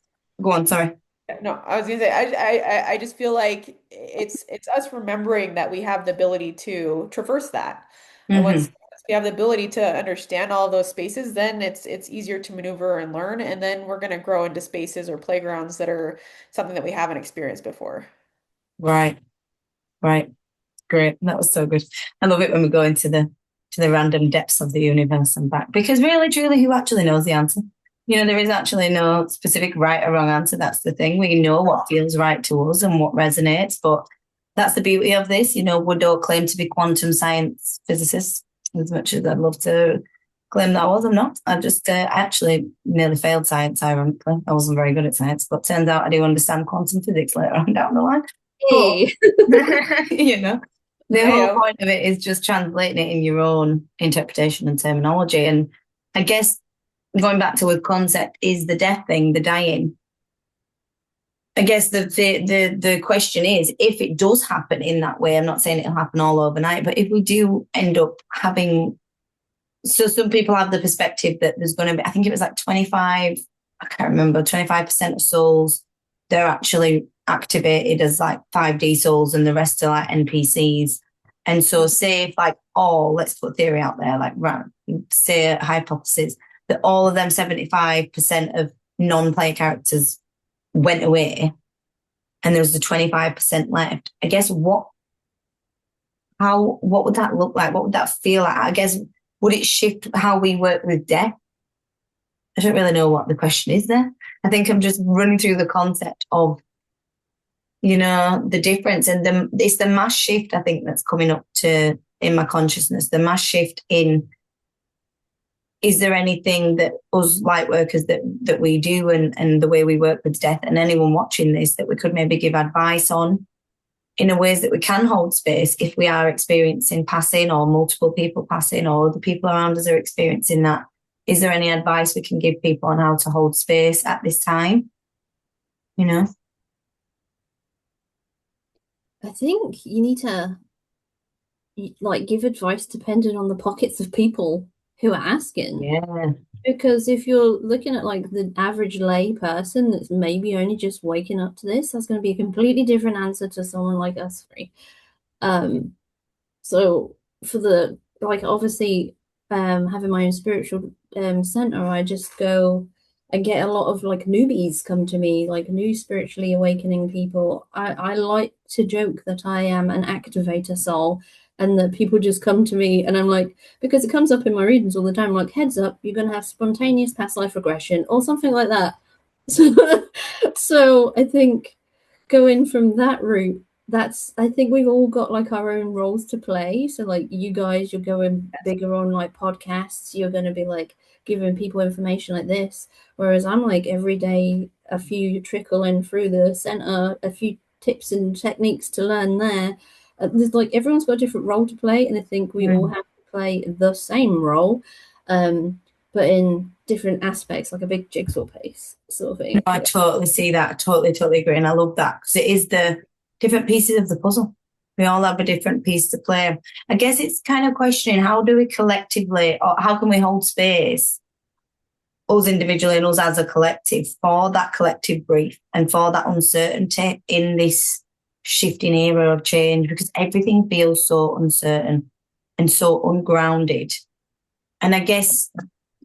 go on, sorry. no, I was gonna say I just feel like it's us remembering that we have the ability to traverse that. And once Mm-hmm. we have the ability to understand all of those spaces, then it's easier to maneuver and learn, and then we're gonna grow into spaces or playgrounds that are something that we haven't experienced before. Right, right. Great. That was so good. I love it when we go into the random depths of the universe and back. Because really, truly, who actually knows the answer? You know, there is actually no specific right or wrong answer. That's the thing. We know what feels right to us and what resonates, but that's the beauty of this. You know, we don't claim to be quantum science physicists as much as I'd love to claim that I was. I'm not. I just actually nearly failed science, ironically. I wasn't very good at science, but turns out I do understand quantum physics later on down the line. Hey. But, you know, the whole Yeah. point of it is just translating it in your own interpretation and terminology. And I guess going back to a concept is the death thing, the dying. I guess the question is, if it does happen in that way, I'm not saying it'll happen all overnight, but if we do end up having, so some people have the perspective that there's going to be, I think it was like 25, I can't remember, 25% of souls, they're actually activated as like 5D souls and the rest are like NPCs. And so say if like let's put theory out there, like say a hypothesis that all of them 75% of non-player characters went away and there was the 25% left, I guess what would that look like? What would that feel like? I guess, would it shift how we work with death? I don't really know what the question is there. I think I'm just running through the concept of, you know, the difference, and it's the mass shift, I think, that's coming up in my consciousness, the mass shift in, is there anything that us light workers that we do and the way we work with death, and anyone watching this, that we could maybe give advice on in a ways that we can hold space if we are experiencing passing, or multiple people passing, or the people around us are experiencing that. Is there any advice we can give people on how to hold space at this time? you know? I think you need to like give advice depending on the pockets of people who are asking. Yeah. Because if you're looking at like the average lay person that's maybe only just waking up to this, that's going to be a completely different answer to someone like us three. Um, so for the like obviously having my own spiritual center, I just go and get a lot of like newbies come to me, like new spiritually awakening people. I like to joke that I am an activator soul and that people just come to me and I'm like, because it comes up in my readings all the time, like heads up, you're gonna have spontaneous past life regression or something like that. So I think going from that route, that's I think we've all got like our own roles to play. So like you guys, you're going bigger on like podcasts, you're gonna be like giving people information like this. Whereas I'm like every day a few trickling through the center, a few tips and techniques to learn there. There's like everyone's got a different role to play, and I think we all have to play the same role, but in different aspects, like a big jigsaw piece sort of thing. No, I totally see that. I totally agree. And I love that because it is the different pieces of the puzzle. We all have a different piece to play. I guess it's kind of questioning how do we collectively, or how can we hold space, us individually and us as a collective, for that collective grief and for that uncertainty in this shifting era of change, because everything feels so uncertain and so ungrounded. And I guess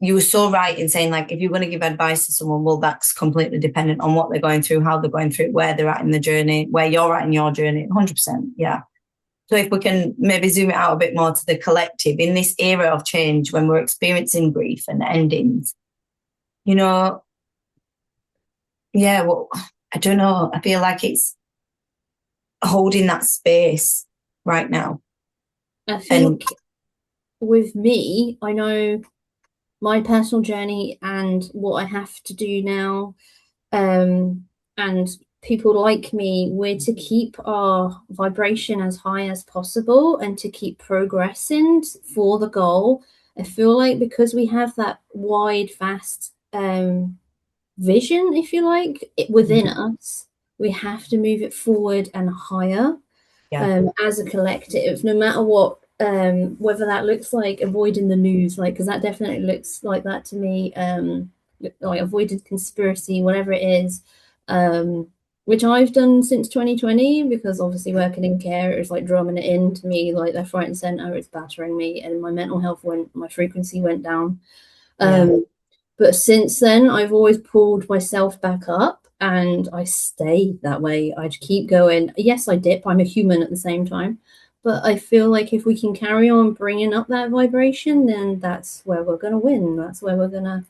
you were so right in saying, like, if you're going to give advice to someone, well, that's completely dependent on what they're going through, how they're going through it, where they're at in the journey, where you're at in your journey, 100%. Yeah. So if we can maybe zoom it out a bit more to the collective in this era of change when we're experiencing grief and endings, you know, yeah, well, I don't know. I feel like it's holding that space right now. I think with me, I know my personal journey and what I have to do now, and people like me, we're to keep our vibration as high as possible and to keep progressing for the goal. I feel like because we have that wide, vast vision, if you like, within us, we have to move it forward and higher. As a collective, no matter what, whether that looks like avoiding the news, like because that definitely looks like that to me, like avoided conspiracy, whatever it is, which I've done since 2020, because obviously working in care, it was like drumming it into me, like left, right, and center, it's battering me, and my mental health my frequency went down. But since then, I've always pulled myself back up and I stay that way. I keep going. Yes, I dip. I'm a human at the same time. But I feel like if we can carry on bringing up that vibration, then that's where we're going to win. That's where we're going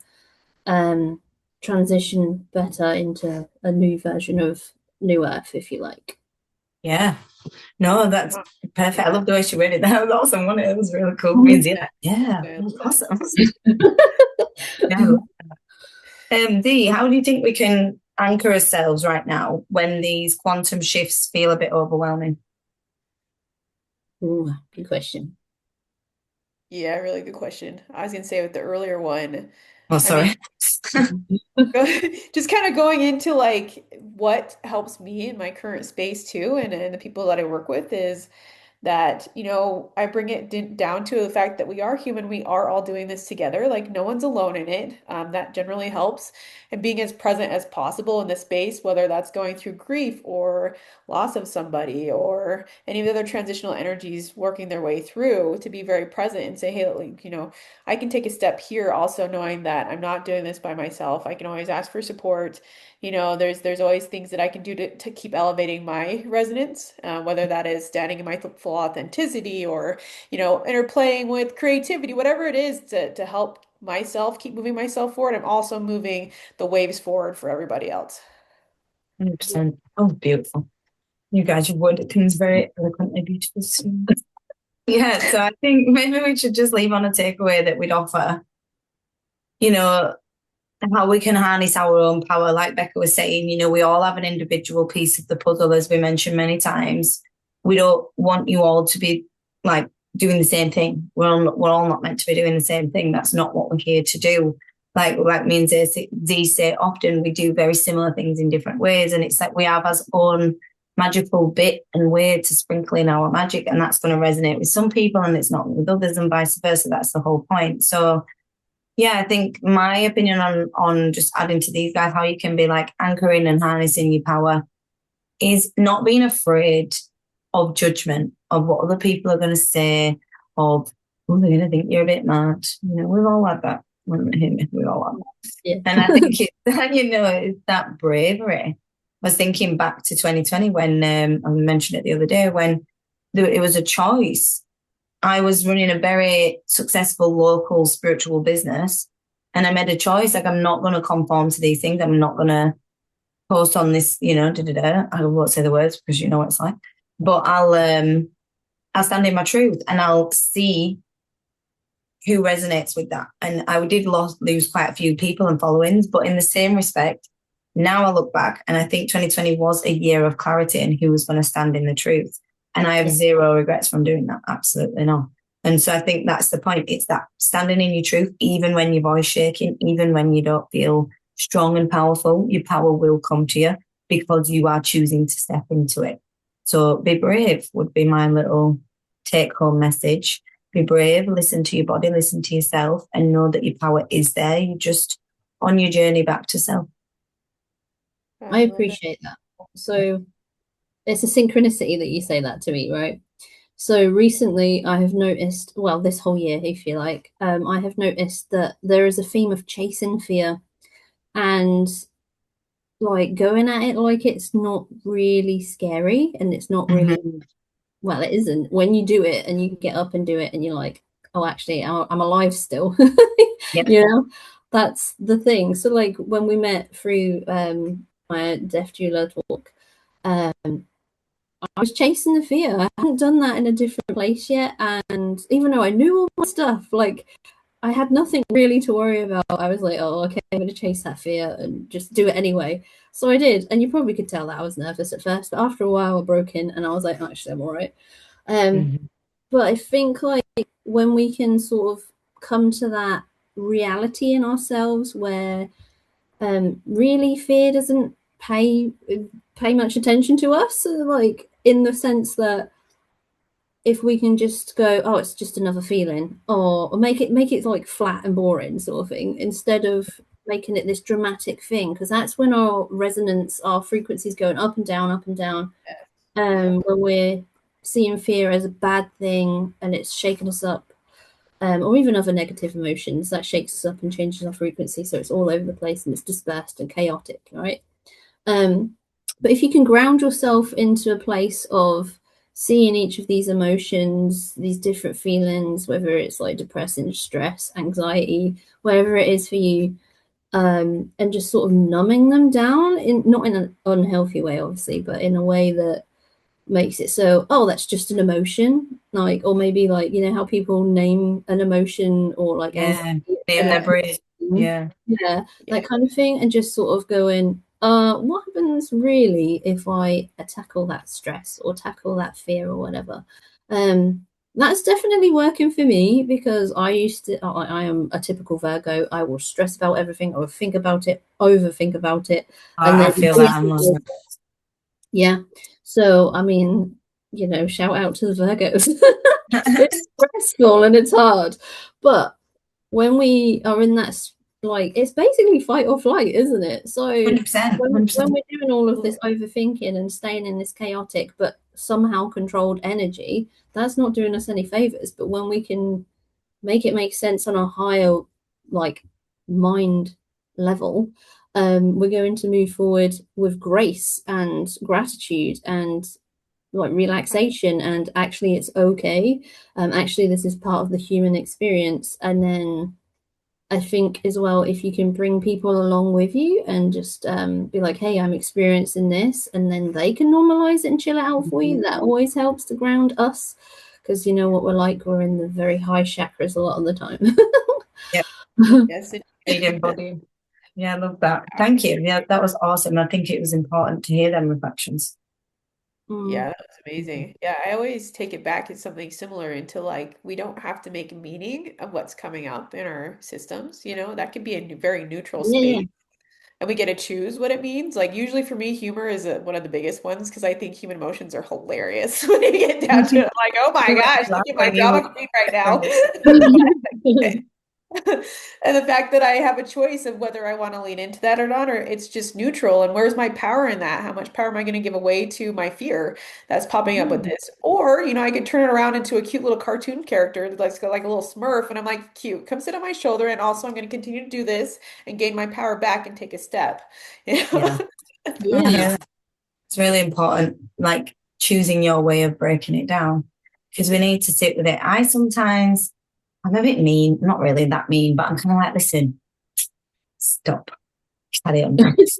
to transition better into a new version of New Earth, if you like. Yeah. No, that's perfect. I love the way she read it. That was awesome, wasn't it? It was really cool. Yeah, that was awesome. Dee, how do you think we can anchor ourselves right now when these quantum shifts feel a bit overwhelming? Ooh, good question. Yeah, really good question. I was gonna say with the earlier one, Oh, sorry. just kind of going into like what helps me in my current space too, and the people that I work with is that, I bring it down to the fact that we are human. We are all doing this together. Like no one's alone in it. That generally helps. And being as present as possible in the space, whether that's going through grief or loss of somebody or any of the other transitional energies working their way through, to be very present and say, hey, like, I can take a step here, also knowing that I'm not doing this by myself. I can always ask for support. There's always things that I can do to keep elevating my resonance, whether that is standing in my full authenticity or, interplaying with creativity, whatever it is to help myself keep moving myself forward. I'm also moving the waves forward for everybody else. 100%. Oh, beautiful. You guys, your word comes very eloquently beautiful. Yeah, so I think maybe we should just leave on a takeaway that we'd offer, how we can harness our own power. Like Becca was saying, we all have an individual piece of the puzzle, as we mentioned many times. We don't want you all to be like doing the same thing. We're all not meant to be doing the same thing. That's not what we're here to do. like me and Z say, often we do very similar things in different ways, and it's like we have our own magical bit and way to sprinkle in our magic, and that's going to resonate with some people and it's not with others, and vice versa. That's the whole point. So yeah, I think my opinion on just adding to these guys, how you can be like anchoring and harnessing your power, is not being afraid of judgment, of what other people are going to say, of, oh, they're going to think you're a bit mad. You know, we've all had that. We've all had that. Yeah. And I think it's that bravery. I was thinking back to 2020 when I mentioned it the other day, when it was a choice. I was running a very successful local spiritual business, and I made a choice. Like, I'm not going to conform to these things. I'm not going to post on this, I won't say the words because you know what it's like. But I'll stand in my truth, and I'll see who resonates with that. And I did lose quite a few people and followings, but in the same respect, now I look back and I think 2020 was a year of clarity and who was going to stand in the truth. And I have zero regrets from doing that. Absolutely not. And so I think that's the point. It's that standing in your truth, even when your voice shaking, even when you don't feel strong and powerful, your power will come to you because you are choosing to step into it. So be brave would be my little take-home message. Be brave, listen to your body, listen to yourself, and know that your power is there. You're just on your journey back to self. I appreciate that. So it's a synchronicity that you say that to me, right? So recently I have noticed, well, this whole year, if you like, I have noticed that there is a theme of chasing fear and like going at it like it's not really scary and it's not really, well, it isn't. When you do it and you get up and do it and you're like, oh, actually, I'm alive still. Yep. You know, that's the thing. So like when we met through my deaf doula talk, I was chasing the fear. I hadn't done that in a different place yet. And even though I knew all my stuff, like I had nothing really to worry about. I was like, oh, okay, I'm going to chase that fear and just do it anyway. So I did. And you probably could tell that I was nervous at first. But after a while, I broke in and I was like, actually, I'm all right. But I think like when we can sort of come to that reality in ourselves where really fear doesn't pay much attention to us, like in the sense that if we can just go, oh, it's just another feeling, or make it like flat and boring sort of thing, instead of making it this dramatic thing, because that's when our resonance, our frequencies going up and down, when we're seeing fear as a bad thing and it's shaking us up, or even other negative emotions, that shakes us up and changes our frequency, so it's all over the place and it's dispersed and chaotic, right? But if you can ground yourself into a place of seeing each of these emotions, these different feelings, whether it's like depression, stress, anxiety, whatever it is for you, and just sort of numbing them down, not in an unhealthy way, obviously, but in a way that makes it so, oh, that's just an emotion, like, or maybe like, you know how people name an emotion, or like name their brain, that kind of thing, and just sort of going, what happens really if I tackle that stress or tackle that fear or whatever. That's definitely working for me, because I am a typical Virgo. I will stress about everything, I will think about it, overthink about it, and I feel that I'm like, yeah. So I mean, you know, shout out to the Virgos. It's stressful and it's hard, but when we are in that, like, it's basically fight or flight, isn't it? So 100%, when we're doing all of this overthinking and staying in this chaotic but somehow controlled energy, that's not doing us any favors. But when we can make it make sense on a higher, like, mind level, we're going to move forward with grace and gratitude and like relaxation, and actually it's okay, actually this is part of the human experience. And then I think as well, if you can bring people along with you and just be like, hey, I'm experiencing this, and then they can normalize it and chill it out for you, that always helps to ground us, because you know what we're like, we're in the very high chakras a lot of the time. Yep. Yes, body. Yeah, I love that. Thank you. Yeah, that was awesome. I think it was important to hear them reflections. Mm. Yeah, that's amazing. Yeah, I always take it back to something similar into like we don't have to make meaning of what's coming up in our systems, that could be a very neutral Yeah, yeah. space. And we get to choose what it means. Like usually for me, humor is one of the biggest ones because I think human emotions are hilarious when you get down to it. I'm like, oh my You gosh, look laugh at my when you drama queen right now. And the fact that I have a choice of whether I want to lean into that or not, or it's just neutral. And where's my power in that? How much power am I going to give away to my fear that's popping up with this? Or, I could turn it around into a cute little cartoon character that's got like a little Smurf, and I'm like, cute, come sit on my shoulder, and also I'm going to continue to do this and gain my power back and take a step. Yeah. Yeah. It's really important, like choosing your way of breaking it down, because we need to sit with it. I'm a bit mean, not really that mean, but I'm kind of like, listen, stop, carry on.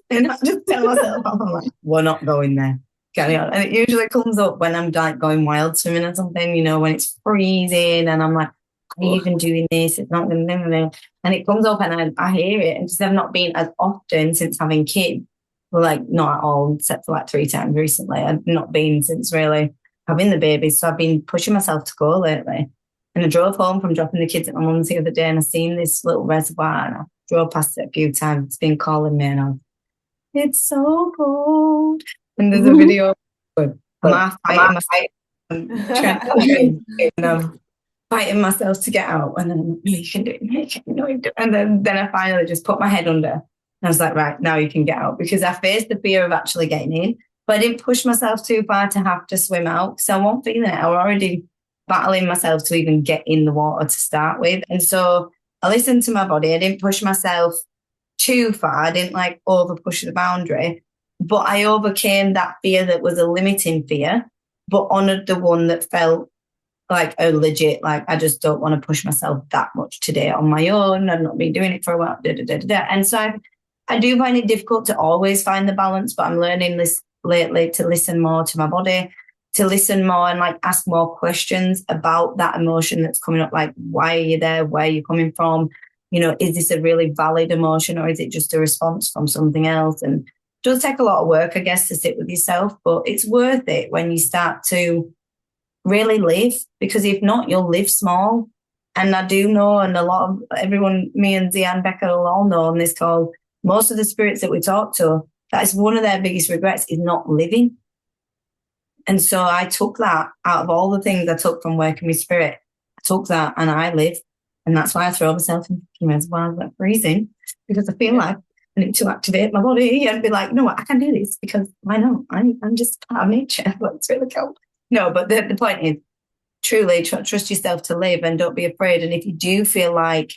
And I just tell myself, I'm like, we're not going there, carry on. And it usually comes up when I'm like going wild swimming or something, when it's freezing and I'm like, are you even doing this? It's not going to, and it comes up and I hear it. And just have not been as often since having kids. Well, like not at all, except for like 3 times recently. I've not been since really having the baby. So I've been pushing myself to go lately. And I drove home from dropping the kids at my mum's the other day and I seen this little reservoir and I drove past it a few times. It's been calling me and it's so cold. And there's a video. I'm half fighting myself. I'm trying to and I'm fighting myself to get out. And then I'm like, no, you can do it. No, you can, no, you do it. And then I finally just put my head under. And I was like, right, now you can get out. Because I faced the fear of actually getting in. But I didn't push myself too far to have to swim out. So I wasn't feeling it. I was already battling myself to even get in the water to start with. And so I listened to my body. I didn't push myself too far. I didn't like over push the boundary. But I overcame that fear that was a limiting fear, but honored the one that felt like a legit, like I just don't want to push myself that much today on my own. I've not been doing it for a while. Da, da, da, da, da. And so I do find it difficult to always find the balance, but I'm learning this lately to listen more to my body, to listen more and like ask more questions about that emotion that's coming up. Like, why are you there? Where are you coming from? Is this a really valid emotion or is it just a response from something else? And it does take a lot of work, I guess, to sit with yourself, but it's worth it when you start to really live, because if not, you'll live small. And I do know, and a lot of everyone, me and Z and Becca will all know on this call, most of the spirits that we talk to, that is one of their biggest regrets is not living. And so I took that out of all the things I took from working with spirit. I took that and I live. And that's why I throw myself in reservoirs like freezing, because I feel like I need to activate my body and be like, no, I can do this because I know I'm just part of nature, but it's really cold. No, but the point is, truly trust yourself to live and don't be afraid. And if you do feel like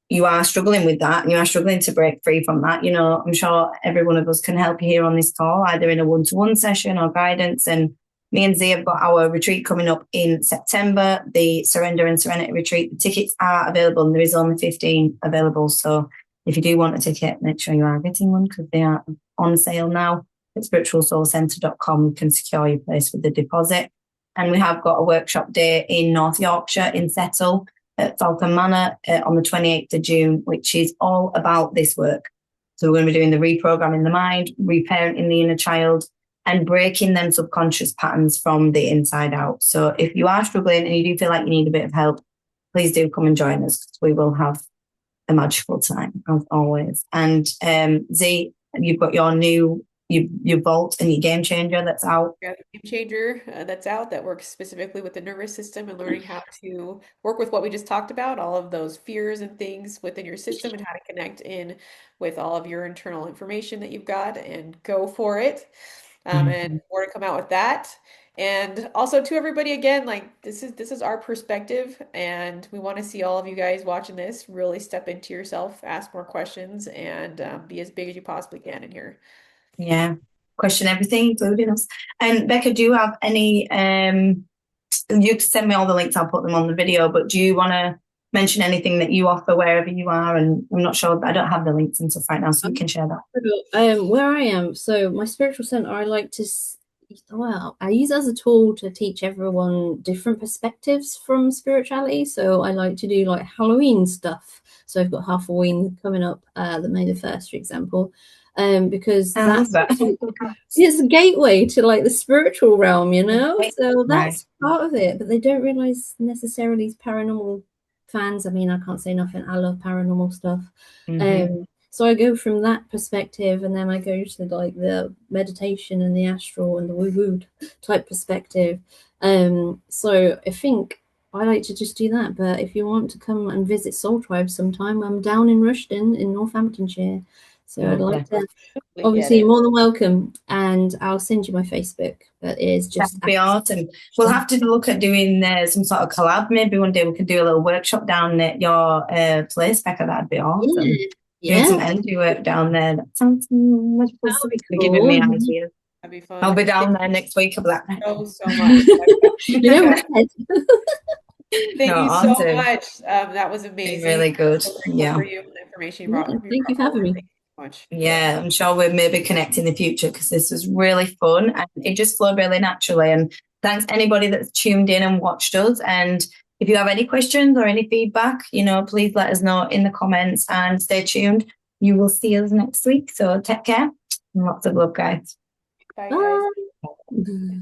you are struggling with that and you are struggling to break free from that, I'm sure every one of us can help you here on this call, either in a one-to-one session or guidance. And me and Z have got our retreat coming up in September, the Surrender and Serenity Retreat. The tickets are available and there is only 15 available. So if you do want a ticket, make sure you are getting one because they are on sale now. At spiritualsoulcentre.com, you can secure your place with the deposit. And we have got a workshop day in North Yorkshire in Settle at Falcon Manor on the 28th of June, which is all about this work. So we're going to be doing the reprogramming the mind, reparenting the inner child, and breaking them subconscious patterns from the inside out. So if you are struggling and you do feel like you need a bit of help, please do come and join us because we will have a magical time, as always. And Z, you've got your Vault and your Game Changer that's out. Yeah, the Game Changer that's out that works specifically with the nervous system and learning how to work with what we just talked about, all of those fears and things within your system and how to connect in with all of your internal information that you've got and go for it. And more to come out with that. And also to everybody again, like this is our perspective, and we want to see all of you guys watching this really step into yourself, ask more questions, and be as big as you possibly can in here. Yeah. Question everything, including us. And Becca, do you have any, you can send me all the links, I'll put them on the video, but do you want to mention anything that you offer wherever you are? And I'm not sure, I don't have the links and stuff right now, so you can share that. Where I am, so my spiritual center, I like to, I use it as a tool to teach everyone different perspectives from spirituality. So I like to do like Halloween stuff. So I've got Halloween coming up, the May the 1st, for example. because I love that's that. it's a gateway to like the spiritual realm, you know. So Right. that's part of it, but they don't realize necessarily paranormal fans. I mean, I can't say nothing. I love paranormal stuff. So I go from that perspective, and then I go to like the meditation and the astral and the woo-woo type perspective. So I think I like to just do that. But if you want to come and visit Soul Tribe sometime, I'm down in Rushden in Northamptonshire. So I'd like to. Obviously, you're more than welcome, and I'll send you my Facebook. That is just That'd be awesome. We'll have to look at doing some sort of collab. Maybe one day we could do a little workshop down at your place, Becca. That'd be awesome. Yeah. Doing some energy work down there. That sounds much fun. You're giving me ideas. That'd be fun. I'll be down there next week. I'll be like, so much. You know what? Thank you so much. That was amazing. Really good. For you, the information you brought. Thank you for having me. Thank you so much. Yeah, I'm sure we'll maybe connect in the future because this was really fun and it just flowed really naturally. And thanks anybody that's tuned in and watched us. And if you have any questions or any feedback, please let us know in the comments and stay tuned. You will see us next week. So take care and lots of love, guys. Bye, guys. Bye.